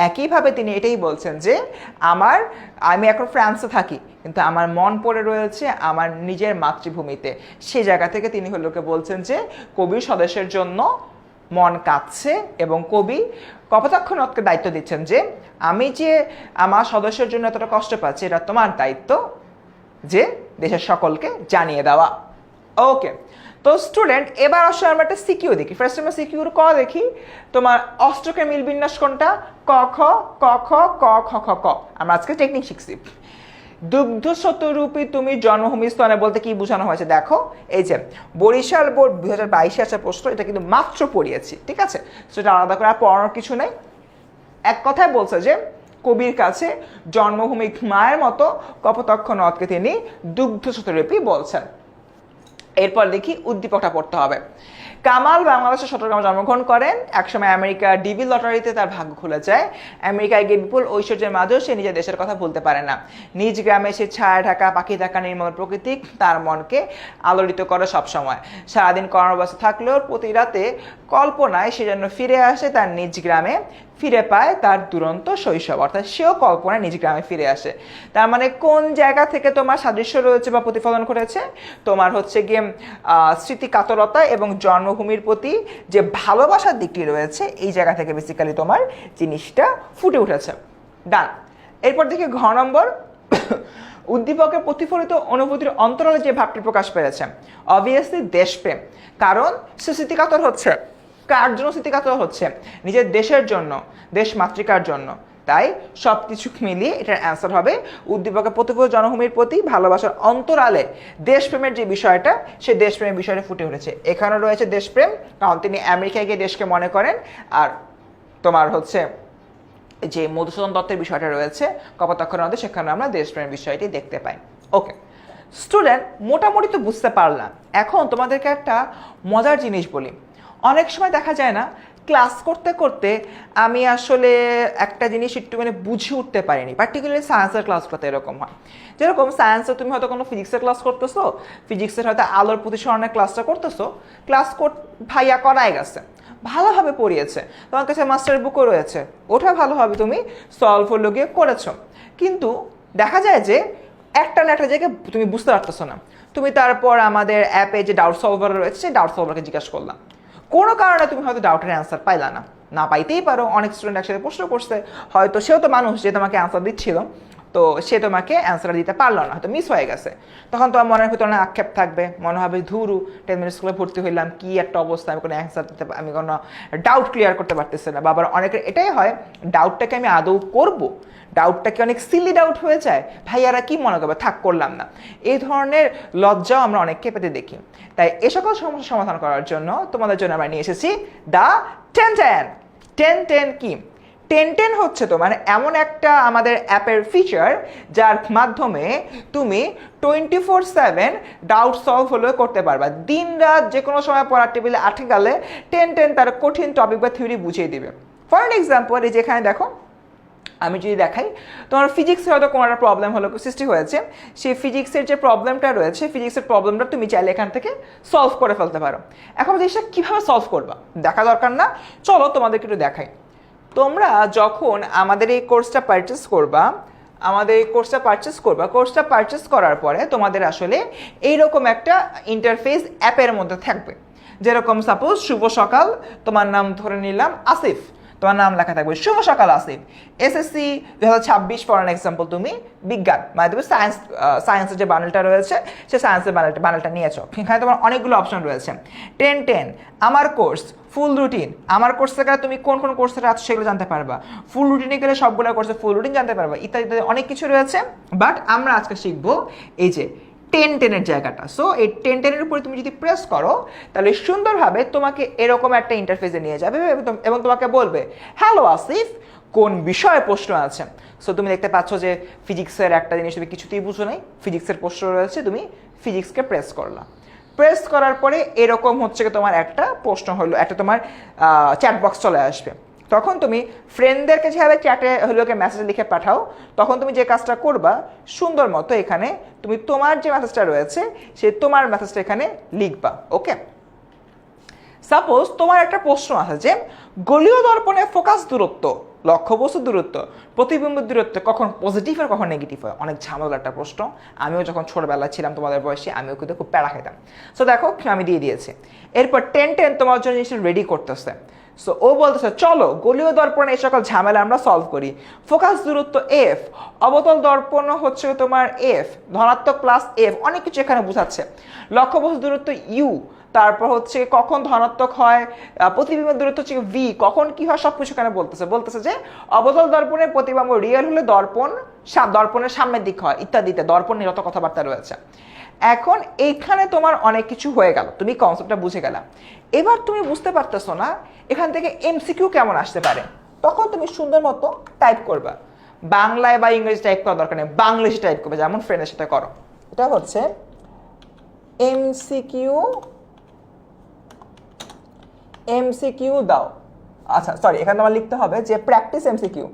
একইভাবে তিনি এটাই বলছেন যে আমি এখন ফ্রান্সে থাকি কিন্তু আমার মন পড়ে রয়েছে আমার নিজের মাতৃভূমিতে। সেই জায়গা থেকে তিনি হলোকে বলছেন যে কবি স্বদেশের জন্য মন কাঁদছে, এবং কবি কপোতাক্ষ নদকে দায়িত্ব দিচ্ছেন যে আমি যে আমার সদস্যের জন্য এতটা কষ্ট পাচ্ছি এটা তোমার দায়িত্ব যে দেশের সকলকে জানিয়ে দেওয়া। ওকে, তো স্টুডেন্ট এবার আসলে আমরা একটা সিকিউ দেখি। ফার্স্ট আমরা সিকিউর ক দেখি। তোমার অষ্টকের মিল বিন্যাস কোনটা? ক খ ক খ ক খ খ ক। আমরা আজকে টেকনিক শিখছি। দুগ্ধ শতরূপী তুমি জন্মভূমি স্তনে বলতে কি বোঝানো হয়েছে দেখো। এই যে বরিশাল বোর্ড 2022 আসা প্রশ্ন, এটা কিন্তু মাত্র পড়িয়েছি, ঠিক আছে? সেটা আলাদা করে আর পড়ানোর কিছু নেই। এক কথায় বলছে যে কবির কাছে জন্মভূমি মায়ের মতো কপোতাক্ষ নদকে তিনি দুগ্ধ শতরূপী বলছেন। এরপর দেখি উদ্দীপকটা পড়তে হবে। কামাল বাংলাদেশের চট্টগ্রামে জন্মগ্রহণ করেন। একসময় আমেরিকা ডিবি লটারিতে তার ভাগ্য খুলে যায়। আমেরিকায় গিয়ে বিপুল ঐশ্বর্যের মাঝেও সে নিজের দেশের কথা ভুলতে পারে না। নিজ গ্রামে সে ছায়া ঢাকা পাখি ঢাকা নির্মল প্রকৃতি তার মনকে আলোড়িত করে সবসময়। সারাদিন কর্মব্যস্ত থাকলেও প্রতি রাতে কল্পনায় সে যেন ফিরে আসে তার নিজ গ্রামে, ফিরে পায় তার দুরন্ত শৈশব। অর্থাৎ সেও কল্পনায় নিজ গ্রামে ফিরে আসে। তার মানে কোন জায়গা থেকে তোমার সাদৃশ্য রয়েছে বা প্রতিফলন করেছে? তোমার হচ্ছে গিয়ে স্মৃতি কাতরতা এবং জন্মভূমির প্রতি যে ভালোবাসার দিকটি রয়েছে এই জায়গা থেকে বেসিক্যালি তোমার জিনিসটা ফুটে উঠেছে। ডান। এরপর দেখি ঘ নম্বর। উদ্দীপকের প্রতিফলিত অনুভূতির অন্তরালে যে ভাবটি প্রকাশ পেয়েছে অবভিয়াসলি দেশপ্রেম। কারণ সে স্মৃতিকাতর হচ্ছে। কার জন্য স্মৃতিকাতর হচ্ছে? নিজের দেশের জন্য, দেশ মাতৃকার জন্য। তাই সব কিছু মিলিয়ে এটার অ্যান্সার হবে উদ্দীপকের প্রতিফলিত জন্মভূমির প্রতি ভালোবাসার অন্তরালে দেশপ্রেমের যে বিষয়টা সেই দেশপ্রেমের বিষয়টা ফুটে উঠেছে। এখানেও রয়েছে দেশপ্রেম, কারণ তিনি আমেরিকায় গিয়ে দেশকে মনে করেন। আর তোমার হচ্ছে যে মধুসূদন দত্তের বিষয়টা রয়েছে কপোতাক্ষ নদে, সেখানে আমরা দেশপ্রেমের বিষয়টি দেখতে পাই। ওকে স্টুডেন্ট, মোটামুটি তো বুঝতে পারলাম। এখন তোমাদেরকে একটা মজার জিনিস বলি। অনেক সময় দেখা যায় না ক্লাস করতে করতে আমি আসলে একটা জিনিস একটু বুঝে উঠতে পারিনি। পার্টিকুলারলি সায়েন্সের ক্লাসগুলোতে এরকম হয়। যেরকম সায়েন্সে তুমি হয়তো কোনো ফিজিক্সের ক্লাস করতেছো, ফিজিক্সের হয়তো আলোর প্রতিসরণের ক্লাসটা করতেছো, ভাইয়া করাই গেছে, ভালোভাবে পড়িয়েছে, তোমার কাছে মাস্টার বুকও রয়েছে, ওটা ভালোভাবে তুমি সলভ হলো গিয়ে করেছো, কিন্তু দেখা যায় যে একটা না একটা জায়গায় তুমি বুঝতে পারতেছো না। তুমি তারপর আমাদের অ্যাপে যে ডাউট সলভার রয়েছে সেই ডাউট সলভারকে জিজ্ঞাসা করলাম, কোনো কারণে তুমি হয়তো ডাউটের অ্যান্সার পাইলা না পাইতেই পারো। অনেক স্টুডেন্ট একসাথে প্রশ্ন করছে, হয়তো সেও তো মানুষ যে তোমাকে অ্যান্সার দিচ্ছিল, তো সে তোমাকে অ্যান্সার দিতে পারলো না, হয়তো মিস হয়ে গেছে। তখন তোমার মনের ভিতরে অনেক আক্ষেপ থাকবে, মনে হবে ধুরু 10 মিনিট স্কুলে ভর্তি হইলাম, কি একটা অবস্থা, আমি কোনো অ্যান্সার দিতে, আমি কোনো ডাউট ক্লিয়ার করতে পারতেছি না। বাবার অনেকের এটাই হয়, ডাউটটাকে আমি আদৌ করবো, ডাউটটাকে অনেক সিলি ডাউট হয়ে যায়, ভাইয়ারা কি মনে করবে, থাক করলাম না। এই ধরনের লজ্জাও আমরা অনেককে পেতে দেখি। তাই এ সকল সমস্যার সমাধান করার জন্য তোমাদের জন্য আমরা নিয়ে এসেছি দ্য 10-10। 10-10 কি? 10-10 হচ্ছে তোমার এমন একটা আমাদের অ্যাপের ফিচার যার মাধ্যমে তুমি 24/7 ডাউট সলভ হলেও করতে পারবা। দিন রাত যে কোনো সময় পড়ার টেবিলে আটকে গেলে 10-10 তার কঠিন টপিক বা থিওরি বুঝিয়ে দিবে। ফর এন এক্সাম্পল, এই যেখানে দেখো আমি যদি দেখাই তোমার ফিজিক্সে হয়তো কোনো একটা প্রবলেম হলো সৃষ্টি হয়েছে, সেই ফিজিক্সের যে প্রবলেমটা রয়েছে ফিজিক্সের প্রবলেমটা তুমি চাইলে এখান থেকে সলভ করে ফেলতে পারো। এখন জিনিসটা কীভাবে সলভ করবা দেখা দরকার না, চলো তোমাদেরকে একটু দেখাই। তোমরা যখন আমাদের এই কোর্সটা পারচেস করার পরে তোমাদের আসলে এইরকম একটা ইন্টারফেস অ্যাপের মধ্যে থাকবে। যেরকম সাপোজ শুভ সকাল, তোমার নাম ধরে নিলাম আসিফ, তোমার নাম লেখা থাকবে শুভ সকাল Asif, SSC 2026 for an example, তুমি বিজ্ঞান মানে তুমি সায়েন্সের যে বানেলটা রয়েছে সে সায়েন্সের বানেলটা নিয়েছো। এখানে তোমার অনেকগুলো অপশন রয়েছে। 10 আমার কোর্স, ফুল রুটিন, আমার কোর্স থেকে তুমি কোন কোন কোর্সে আছো সেগুলো জানতে পারবা, ফুল রুটিনে গেলে সবগুলো কোর্সে ফুল রুটিন জানতে পারবা, ইত্যাদি ইত্যাদি অনেক কিছু রয়েছে। বাট আমরা আজকে শিখবো এই যে 10 জায়গাটা। সো এই 10 উপরে তুমি যদি প্রেস করো তাহলে সুন্দরভাবে তোমাকে এরকম একটা ইন্টারফেসে নিয়ে যাবে এবং তোমাকে বলবে হ্যালো আসিফ, কোন বিষয়ে প্রশ্ন আছে। সো তুমি দেখতে পাচ্ছ যে ফিজিক্সের একটা জিনিস তুমি কিছুতেই বুঝো নাই, ফিজিক্সের প্রশ্ন রয়েছে, তুমি ফিজিক্সকে প্রেস করলা। প্রেস করার পরে এরকম হচ্ছে কি তোমার একটা প্রশ্ন হলো, একটা তোমার চ্যাট বক্স চলে আসবে। তখন তুমি ফ্রেন্ডদেরকে যেভাবে চ্যাটে হলো মেসেজ লিখে পাঠাও, তখন তুমি যে কাজটা করবা সুন্দর মতো এখানে তুমি তোমার যে মেসেজটা রয়েছে সেই তোমার মেসেজটা এখানে লিখবা। ওকে, সাপোজ তোমার একটা প্রশ্ন আছে যে গোলীয় দর্পণে ফোকাস দূরত্ব, লক্ষ্যবস্তু দূরত্ব, প্রতিবিম্ব দূরত্ব কখন পজিটিভ আর কখন নেগেটিভ হয়। অনেক ঝামেলার একটা প্রশ্ন, আমিও যখন ছোটবেলায় ছিলাম তোমাদের বয়সে আমিও কিন্তু খুব প্যারা খেতাম। সো দেখো আমি দিয়ে দিয়েছি। এরপর 10 তোমার জন্য জিনিসটা রেডি করতেছে। সো ও বলতেছে চলো গোলীয় দর্পণে এই সকল ঝামেলা আমরা সলভ করি। ফোকাস দূরত্ব এফ, অবতল দর্পণ হচ্ছে তোমার এফ, ধনাত্মক প্লাস এফ, অনেক কিছু এখানে বোঝাচ্ছে। লক্ষ্যবস্তু দূরত্ব ইউ, তারপর হচ্ছে কখন ধনাত্মক হয়, প্রতিবিম্ব দূরত্ব হচ্ছে ভি, কখন কি হয় সব কিছু এখানে বলতেছে যে অবতল দর্পণে প্রতিবিম্ব রিয়েল হলে দর্পণের সামনের দিক হয় ইত্যাদি ইত্যাদি, দর্পণ নিয়ে যত কথাবার্তা রয়েছে। এখন এইখানে তোমার অনেক কিছু হয়ে গেল, তুমি কনসেপ্টটা বুঝে গেলা। এবার তুমি বুঝতে পারতেছো না এখান থেকে এমসিকিউ কেমন আসতে পারে, তখন তুমি সুন্দর মতো টাইপ করবা। বাংলায় বা ইংরেজি টাইপ করার দরকার নেই, বাংলাদেশে টাইপ করবে, যেমন ফ্রেন্ডের সাথে করো। এটা হচ্ছে এমসিকিউ দাও। আচ্ছা সরি, এখানে তোমার লিখতে হবে যে প্র্যাকটিস এমসিকিউ।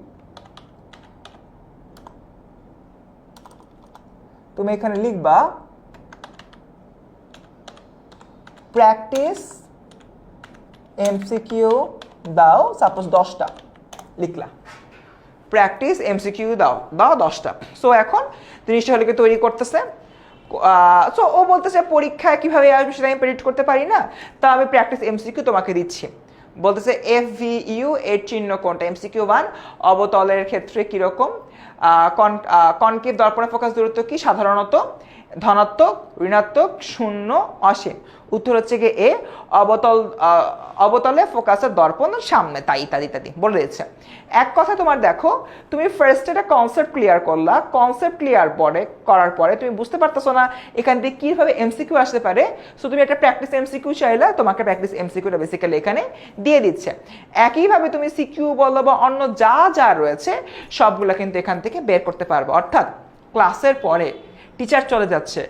তুমি এখানে লিখবা প্র্যাকটিস এমসিকিউ দাও, সাপোজ 10টা লিখলা, প্র্যাকটিস এমসিকিউ দাও 10টা। সো এখন জিনিসটা হলে তৈরি করতেছে। সো ও বলতেছে পরীক্ষায় কিভাবে আসবে সেটা আমি প্রেডিক্ট করতে পারি না, তা আমি প্র্যাকটিস এমসিকিউ তোমাকে দিচ্ছি। বলতেছে এফ ভি ইউ এর চিহ্ন কোনটা, এমসিকিউ 1, অবতলের ক্ষেত্রে কিরকম, কনকেভ দর্পণে ফোকাস দূরত্ব কি, সাধারণত ধনাত্মক, ঋণাত্মক, শূন্য, অসীম। উত্তর হচ্ছে গিয়ে এ, অবতলে ফোকাসের দর্পণ সামনে, তাই ইত্যাদি ইত্যাদি বলে দিচ্ছে। এক কথা তোমার দেখো, তুমি ফার্স্ট একটা কনসেপ্ট ক্লিয়ার করলা, কনসেপ্ট ক্লিয়ার করার পরে তুমি বুঝতে পারতেছো না এখান থেকে কিভাবে এমসিকিউ আসতে পারে। সো তুমি একটা প্র্যাকটিস এমসিকিউ চাইলা, তোমাকে প্র্যাকটিস এমসিকিউটা বেসিক্যালি এখানে দিয়ে দিচ্ছে। একইভাবে তুমি সিকিউ বলো বা অন্য যা যা রয়েছে সবগুলো কিন্তু এখান থেকে বের করতে পারবে। অর্থাৎ ক্লাসের পরে টিচার চলে যাচ্ছে,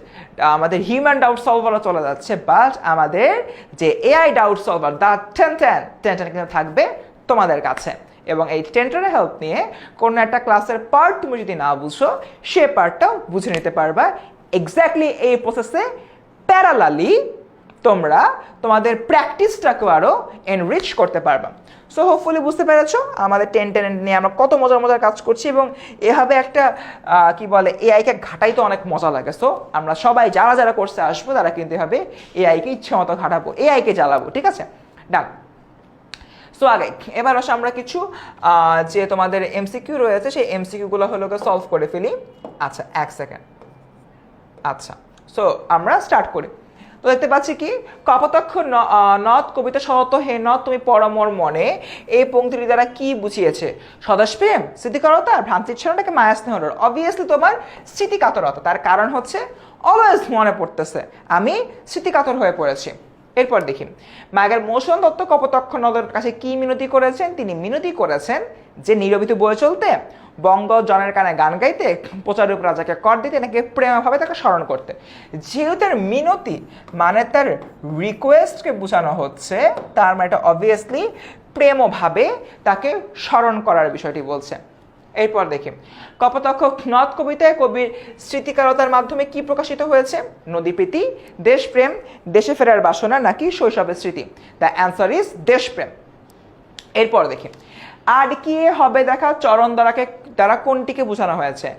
আমাদের হিউম্যান ডাউট সলভারও চলে যাচ্ছে, বাট আমাদের যে এআই ডাউট সলভার টেন কিন্তু থাকবে তোমাদের কাছে। এবং এই 10 হেল্প নিয়ে কোনো একটা ক্লাসের পার্ট তুমি যদি না বুঝো সে পার্টটাও বুঝে নিতে পারবা। এক্স্যাক্টলি এই প্রসেসে প্যারালালি তোমরা তোমাদের প্র্যাকটিসটাকেও আরও এনরিচ করতে পারবা। সো হোপফুলি বুঝতে পেরেছো আমাদের 10 নিয়ে আমরা কত মজার কাজ করছি, এবং এভাবে একটা কি বলে এআইকে ঘাটাই তো অনেক মজা লাগে। সো আমরা সবাই যারা কোর্সে আসবো তারা কিন্তু এভাবে এআইকে ইচ্ছে মতো ঘাটাবো, এআইকে জ্বালাবো, ঠিক আছে, ডান। সো আগে এবার আসলে আমরা কিছু যে তোমাদের এমসিকিউ রয়েছে সেই এমসিকিউগুলো হলো সলভ করে ফেলি। আচ্ছা 1 সেকেন্ড। আচ্ছা সো আমরা স্টার্ট করি। তো দেখতে পাচ্ছি কি, কপোতাক্ষ নদ কবিতা শরত হে নদ তুমি পরমর মনে, এই পংক্তিটি দ্বারা কি বুঝিয়েছে? স্বদেশপ্রেম, স্মৃতিকাতরতা, ভ্রান্তিচ্ছন্নটাকে মায়া স্নেহ। অবভিয়াসলি তোমার স্মৃতিকাতরতা, তার কারণ হচ্ছে অলওয়েজ মনে পড়তেছে, আমি স্মৃতিকাতর হয়ে পড়েছি। এরপর দেখি মায়ের মৌসুম দত্ত কপোতাক্ষ নদের কাছে কি মিনতি করেছেন? তিনি মিনতি করেছেন যে নীরবিত বয়ে চলতে, বঙ্গ জনের কানে গান গাইতে, প্রচারক রাজাকে কর দিতে, নাকি প্রেমভাবে তাকে স্মরণ করতে। যেহেতু তার মিনতি মানে তার রিকোয়েস্টকে বোঝানো হচ্ছে, তার মানে এটা অবভিয়াসলি প্রেমভাবে তাকে স্মরণ করার বিষয়টি বলছে। এরপর দেখি কপোতাক্ষ নদ কবিতায় কবির স্মৃতিকারতার মাধ্যমে কি প্রকাশিত হয়েছে? নদীপ্রীতি, দেশপ্রেম, দেশে ফেরার বাসনা নাকি শৈশবের স্মৃতি? দ্য অ্যান্সার ইজ দেশপ্রেম। এরপর দেখি আটকিয়ে হবে দেখা চরণ দ্বারা কোনটিকে বোঝানো হয়েছে?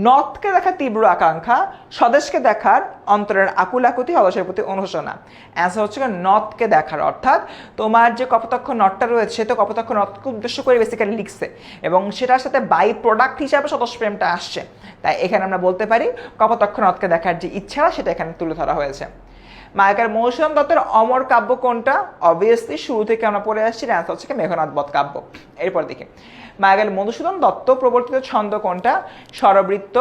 নদকে দেখা তীব্র আকাঙ্ক্ষা, স্বদেশকে দেখার অন্তরের আকুল আকুতি, অলসের প্রতি অনুশোচনা। অ্যান্সার হচ্ছে নদকে দেখার, অর্থাৎ তোমার যে কপোতাক্ষ নদটা রয়েছে তো কপোতাক্ষ নদকে উদ্দেশ্য করে বেসিক্যালি লিখছে এবং সেটার সাথে বাই প্রোডাক্ট হিসাবে স্বদেশ প্রেমটা আসছে। তাই এখানে আমরা বলতে পারি কপোতাক্ষ নদকে দেখার যে ইচ্ছা সেটা এখানে তুলে ধরা হয়েছে। মায়াকার মধুসূদন দত্তের অমর কাব্য কোনটা? অবভিয়াসলি শুরু থেকে আমরা পড়ে আসছি, অ্যান্সার হচ্ছে মেঘনাদ বধ কাব্য। এরপর দেখি মায়াকার মধুসূদন দত্ত প্রবর্তিত ছন্দ কোনটা? স্বরবৃত্ত,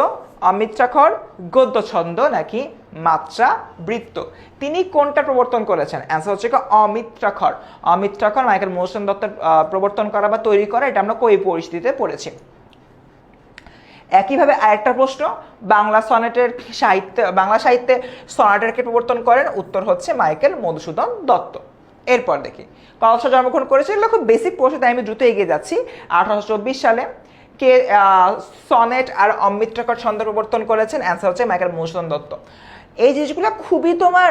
অমিত্রাক্ষর, গদ্য ছন্দ নাকি মাত্রা বৃত্ত? তিনি কোনটা প্রবর্তন করেছেন? অ্যান্সার হচ্ছে অমিত্রাক্ষর। অমিত্রাক্ষর মায়াকার মধুসূদন দত্তের প্রবর্তন করা বা তৈরি করা, এটা আমরা কই পরিস্থিতিতে পড়েছি। একইভাবে আরেকটা প্রশ্ন, বাংলা সাহিত্যে সনেটের কে প্রবর্তন করেন? উত্তর হচ্ছে মাইকেল মধুসূদন দত্ত। এরপর দেখি কত সালে জন্মগ্রহণ করেছে? এগুলো খুব বেসিক প্রশ্ন, তাই আমি দ্রুত এগিয়ে যাচ্ছি। 1824 সালে। কে সনেট আর অমিত্রাক্ষর ছন্দ প্রবর্তন করেছেন? অ্যান্সার হচ্ছে মাইকেল মধুসূদন দত্ত। এই জিনিসগুলো খুবই তোমার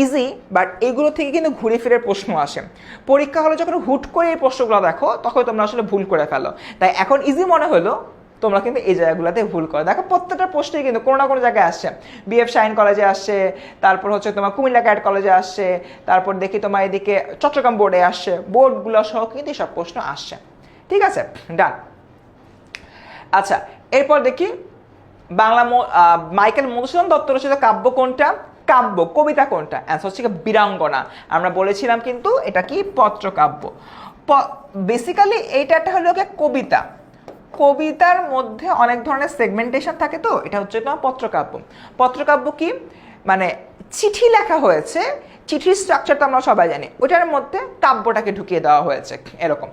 ইজি, বাট এগুলো থেকে কিন্তু ঘুরে ফিরে প্রশ্ন আসে। পরীক্ষা হলে যখন হুট করে এই প্রশ্নগুলো দেখো তখন তোমরা আসলে ভুল করে ফেলো। তাই এখন ইজি মনে হলো, তোমরা কিন্তু এই জায়গাগুলোতে ভুল করো। দেখো প্রত্যেকটা প্রশ্নে কিন্তু কোনো না কোনো জায়গায় আসছে। বিএফ শাইন কলেজে আসছে, তারপর হচ্ছে তোমার কুমিল্লা ক্যাট কলেজে আসছে, তারপর দেখি তোমার এদিকে চট্টগ্রাম বোর্ডে আসছে, বোর্ডগুলো সহ কিন্তু সব প্রশ্ন আসছে। ঠিক আছে, ডান। আচ্ছা, এরপর দেখি মাইকেল মধুসূদন দত্ত রচিত কাব্য কোনটা? কবিতা কোনটা? অ্যান্সার হচ্ছে বীরাঙ্গনা। আমরা বলেছিলাম কিন্তু এটা কি পত্রকাব্য। বেসিক্যালি এইটা একটা হলো কবিতা। কবিতার মধ্যে অনেক ধরনের সেগমেন্টেশন থাকে, তো এটা হচ্ছে তোমার পত্রকাব্য। পত্রকাব্য কি মানে চিঠি লেখা হয়েছে, চিঠির স্ট্রাকচার তো আমরা সবাই জানি, ওটার মধ্যে কাব্যটাকে ঢুকিয়ে দেওয়া হয়েছে এরকম।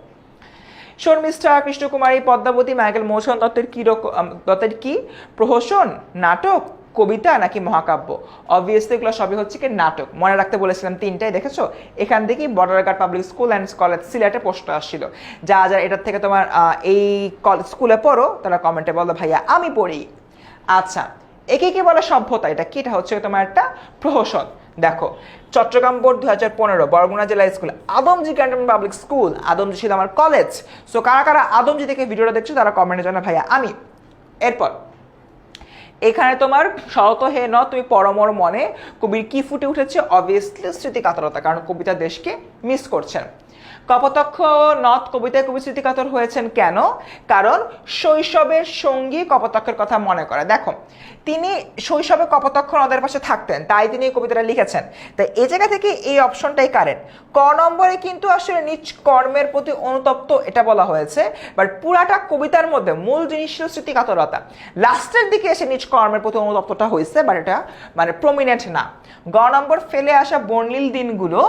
শর্মিষ্ঠা, কৃষ্ণকুমারী, পদ্মাবতী, মাইকেল মধুসূদন দত্তের কি প্রহসন, নাটক, কবিতা নাকি মহাকাব্য? অবভিয়াসলি এগুলো সবই হচ্ছে কি নাটক। মনে রাখতে বলেছিলাম তিনটাই, দেখেছো? এখান থেকেই border guard public school and college সিলেটে প্রশ্ন আসছিল। যা এটার থেকে তোমার এই স্কুলে পড়ো তারা কমেন্টে বলো ভাইয়া আমি পড়ি। আচ্ছা, একে কি বলে সভ্যতা? এটা কি? এটা হচ্ছে তোমার একটা প্রহসন। দেখো চট্টগ্রাম বোর্ড 2015, বরগুনা জেলা school, Adamjee cantonment public school, Adamjee ছিল আমার কলেজ। সো কারা কারা আদমজি থেকে ভিডিওটা দেখছো তারা কমেন্টে জানা ভাইয়া আমি। এরপর এখানে তোমার শরত হে ন তুমি পরমর মনে কবির কি ফুটে উঠেছে? অবভিয়াসলি স্মৃতিকাতরতা, কারণ কবিতা দেশকে মিস করছেন। কপোতাক্ষ নদ কবিতায় কবি স্মৃতিকাতর হয়েছেন কেন? কারণ শৈশবের সঙ্গী কপোতাক্ষের কথা মনে করে। দেখো তিনি শৈশবে কপোতাক্ষ নদের পাশে থাকতেন, তাই তিনি এই কবিতাটা লিখেছেন। তাই এই জায়গা থেকে এই অপশনটাই কারেন্ট। ক নম্বরে কিন্তু আসলে নিজ কর্মের প্রতি অনুতপ্ত এটা বলা হয়েছে, বাট পুরাটা কবিতার মধ্যে মূল জিনিস ছিল স্মৃতিকাতরতা। লাস্টের দিকে এসে নিজ কর্মের প্রতি অনুতপ্তটা হয়েছে, বাট এটা মানে প্রমিনেন্ট না। গ নম্বর ফেলে আসা বর্ণিল দিনগুলো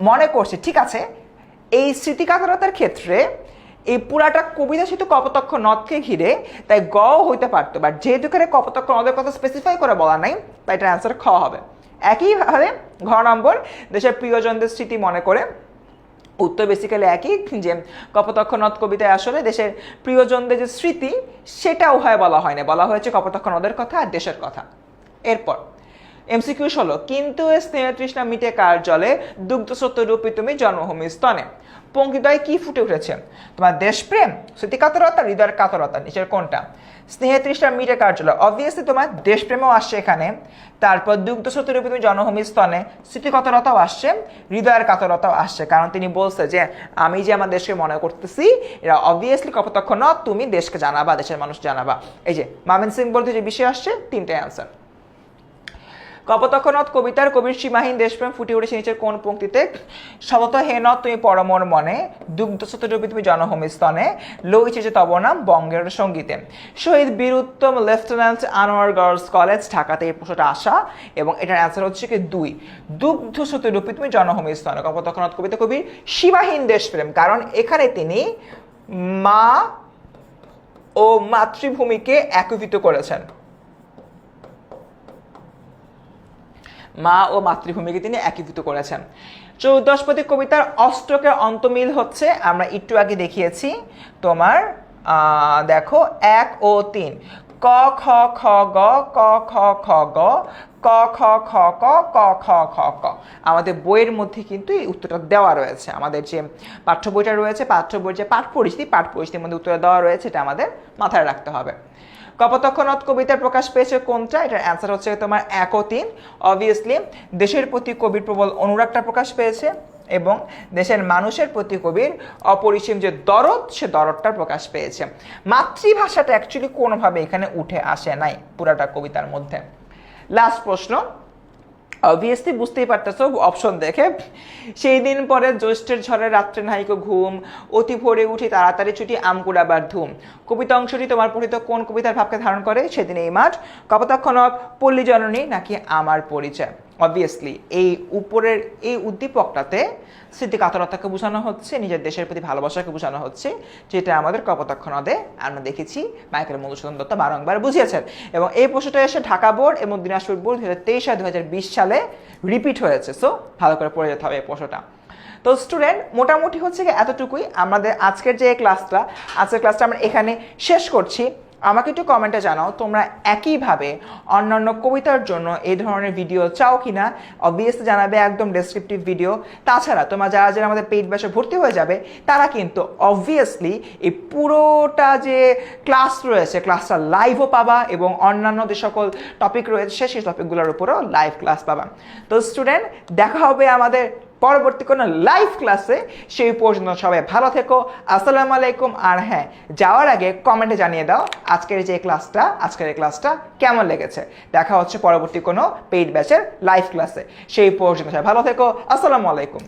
মনে করছে, ঠিক আছে। এই স্মৃতিকাতরতার ক্ষেত্রে এই পুরাটা কবিতা সেতু কপোতাক্ষ নদকে ঘিরে, তাই গ হইতে পারতো, বাট যেহেতু এখানে কপোতাক্ষ নদের কথা স্পেসিফাই করে বলা নাই, তাই এটার অ্যান্সার খ হবে। একইভাবে ঘ নম্বর দেশের প্রিয়জনদের স্মৃতি মনে করে, উত্তর বেসিক্যালি একই, যে কপোতাক্ষ নদ কবিতায় আসলে দেশের প্রিয়জনদের যে স্মৃতি সেটা উভয় বলা হয় না, বলা হয়েছে কপোতাক্ষ নদের কথা আর দেশের কথা। এরপর এমসিকিউ হলো, কিন্তু স্নেহ তৃষ্ণা মিটে কার জলে, দুগ্ধ সত্য রূপী তুমি জন্মভূমি স্তনে। পঙ্ক্তিদ্বয় কি ফুটে উঠেছে? তোমার দেশপ্রেম, স্মৃতিকাতরতা, হৃদয়ের কাতরতা, নিচের কোনটা? স্নেহ তৃষ্ণা মিটে কার জলে, অবভিয়াসলি তোমার দেশপ্রেমও আসছে এখানে, তারপর দুগ্ধ সত্য রূপী তুমি জন্মভূমি স্তনে, স্মৃতিকাতরতাও আসছে, হৃদয়ের কাতরতাও আসছে, কারণ তিনি বলছে যে আমি যে আমার দেশকে মনে করতেছি, এটা অবভিয়াসলি কপোতাক্ষ নদ, তুমি দেশকে জানাবা, দেশের মানুষ জানাবা। এই যে মামিন সিং বলতে যে বিষয় আসছে, তিনটাই আনসার। কপোতাক্ষ নদ কবিতার কবির সীমাহীন দেশপ্রেম ফুটে উঠেছে নিচের কোন পংক্তিতে? শরত হে নদ তুমি পরমর মনে, দুগ্ধ সত্যরূপী তুমি জনভূমি স্তনে, লইছে যে তব নাম বঙ্গের সঙ্গীতে। শহীদ বীর উত্তম লেফটেন্যান্ট আনোয়ার গার্লস কলেজ, ঢাকাতে এই প্রশ্নটা আসা, এবং এটার অ্যান্সার হচ্ছে কি 2, দুগ্ধ সত্যরূপী তুমি জনভূমি স্তনে। কপোতাক্ষ নদ কবিতা কবির সীমাহীন দেশপ্রেম, কারণ এখানে তিনি মা ও মাতৃভূমিকে একীভূত করেছেন, মা ও মাতৃভূমিকে তিনি একীভূত করেছেন। চৌদ্দশপদী কবিতার অষ্টকের অন্তমিল হচ্ছে, আমরা একটু আগে দেখিয়েছি তোমার দেখো 1 ও 3 ক খ খ গ ক খ খ গ ক খ খ ক ক খ খ ক আমাদের বইয়ের মধ্যে কিন্তু এই উত্তরটা দেওয়া রয়েছে। আমাদের যে পাঠ্য বইটা রয়েছে, পাঠ্য বইয়ের যে পাঠ পরিস্থিতির মধ্যে উত্তরটা দেওয়া রয়েছে, এটা আমাদের মাথায় রাখতে হবে। কপোতাক্ষ নদ কবিতার প্রকাশ পেয়েছে কোনটা? এটার অ্যান্সার হচ্ছে তোমার 1 ও 3। অবভিয়াসলি দেশের প্রতি কবির প্রবল অনুরাগটা প্রকাশ পেয়েছে এবং দেশের মানুষের প্রতি কবির অপরিসীম যে দরদ, সে দরদটা প্রকাশ পেয়েছে। মাতৃভাষাটা অ্যাকচুয়ালি কোনোভাবে এখানে উঠে আসে নাই পুরাটা কবিতার মধ্যে। লাস্ট প্রশ্ন, অবভিয়াসলি বুঝতেই পারতেছো অপশন দেখে, সেই দিন পরে জ্যৈষ্ঠের ঝড়ে রাত্রে নাহিক ঘুম, অতি ভোরে উঠি তাড়াতাড়ি ছুটি আম কুড়াবার ধুম। কবিতা অংশটি তোমার পঠিত কোন কবিতার ভাবকে ধারণ করে? সেদিন এই মাঠ, কপোতাক্ষ নদ, পল্লী জননী নাকি আমার পরিচয়? অবভিয়াসলি এই উপরের এই উদ্দীপকটাতে স্মৃতিকাতরতাকে বোঝানো হচ্ছে, নিজের দেশের প্রতি ভালোবাসাকে বোঝানো হচ্ছে, যেটা আমাদের কপোতাক্ষ নদে আমরা দেখেছি মাইকেল মধুসূদন দত্ত বারংবার বুঝিয়েছেন। এবং এই প্রশ্নটা এসে ঢাকা বোর্ড এবং দিনাজপুর বোর্ড 2023 আর 2020 সালে রিপিট হয়েছে। সো ভালো করে পড়ে যেতে হবে এই প্রশ্নটা। তো স্টুডেন্ট, মোটামুটি হচ্ছে কি এতটুকুই আমাদের আজকের যে ক্লাসটা, আমরা এখানে শেষ করছি। আমাকে একটু কমেন্টে জানাও তোমরা একইভাবে অন্যান্য কবিতার জন্য এই ধরনের ভিডিও চাও কিনা। অবভিয়াসলি জানাবে, একদম ডেসক্রিপটিভ ভিডিও। তাছাড়া তোমরা যারা আমাদের পেইড ব্যাচে ভর্তি হয়ে যাবে, তারা কিন্তু অবভিয়াসলি এই পুরোটা যে ক্লাস রয়েছে, ক্লাসটা লাইভও পাবা এবং অন্যান্য যে সকল টপিক রয়েছে সেই টপিকগুলোর উপরও লাইভ ক্লাস পাবা। তো স্টুডেন্ট, দেখা হবে আমাদের পরবর্তী কোনো লাইভ ক্লাসে। সেই পর্যন্ত সবাই ভালো থেকো। আসসালামু আলাইকুম। আর হ্যাঁ, যাওয়ার আগে কমেন্টে জানিয়ে দাও আজকের এই ক্লাসটা কেমন লেগেছে। দেখা হচ্ছে পরবর্তী কোনো পেইড ব্যাচের লাইভ ক্লাসে। সেই পর্যন্ত সবাই ভালো থেকো। আসসালামু আলাইকুম।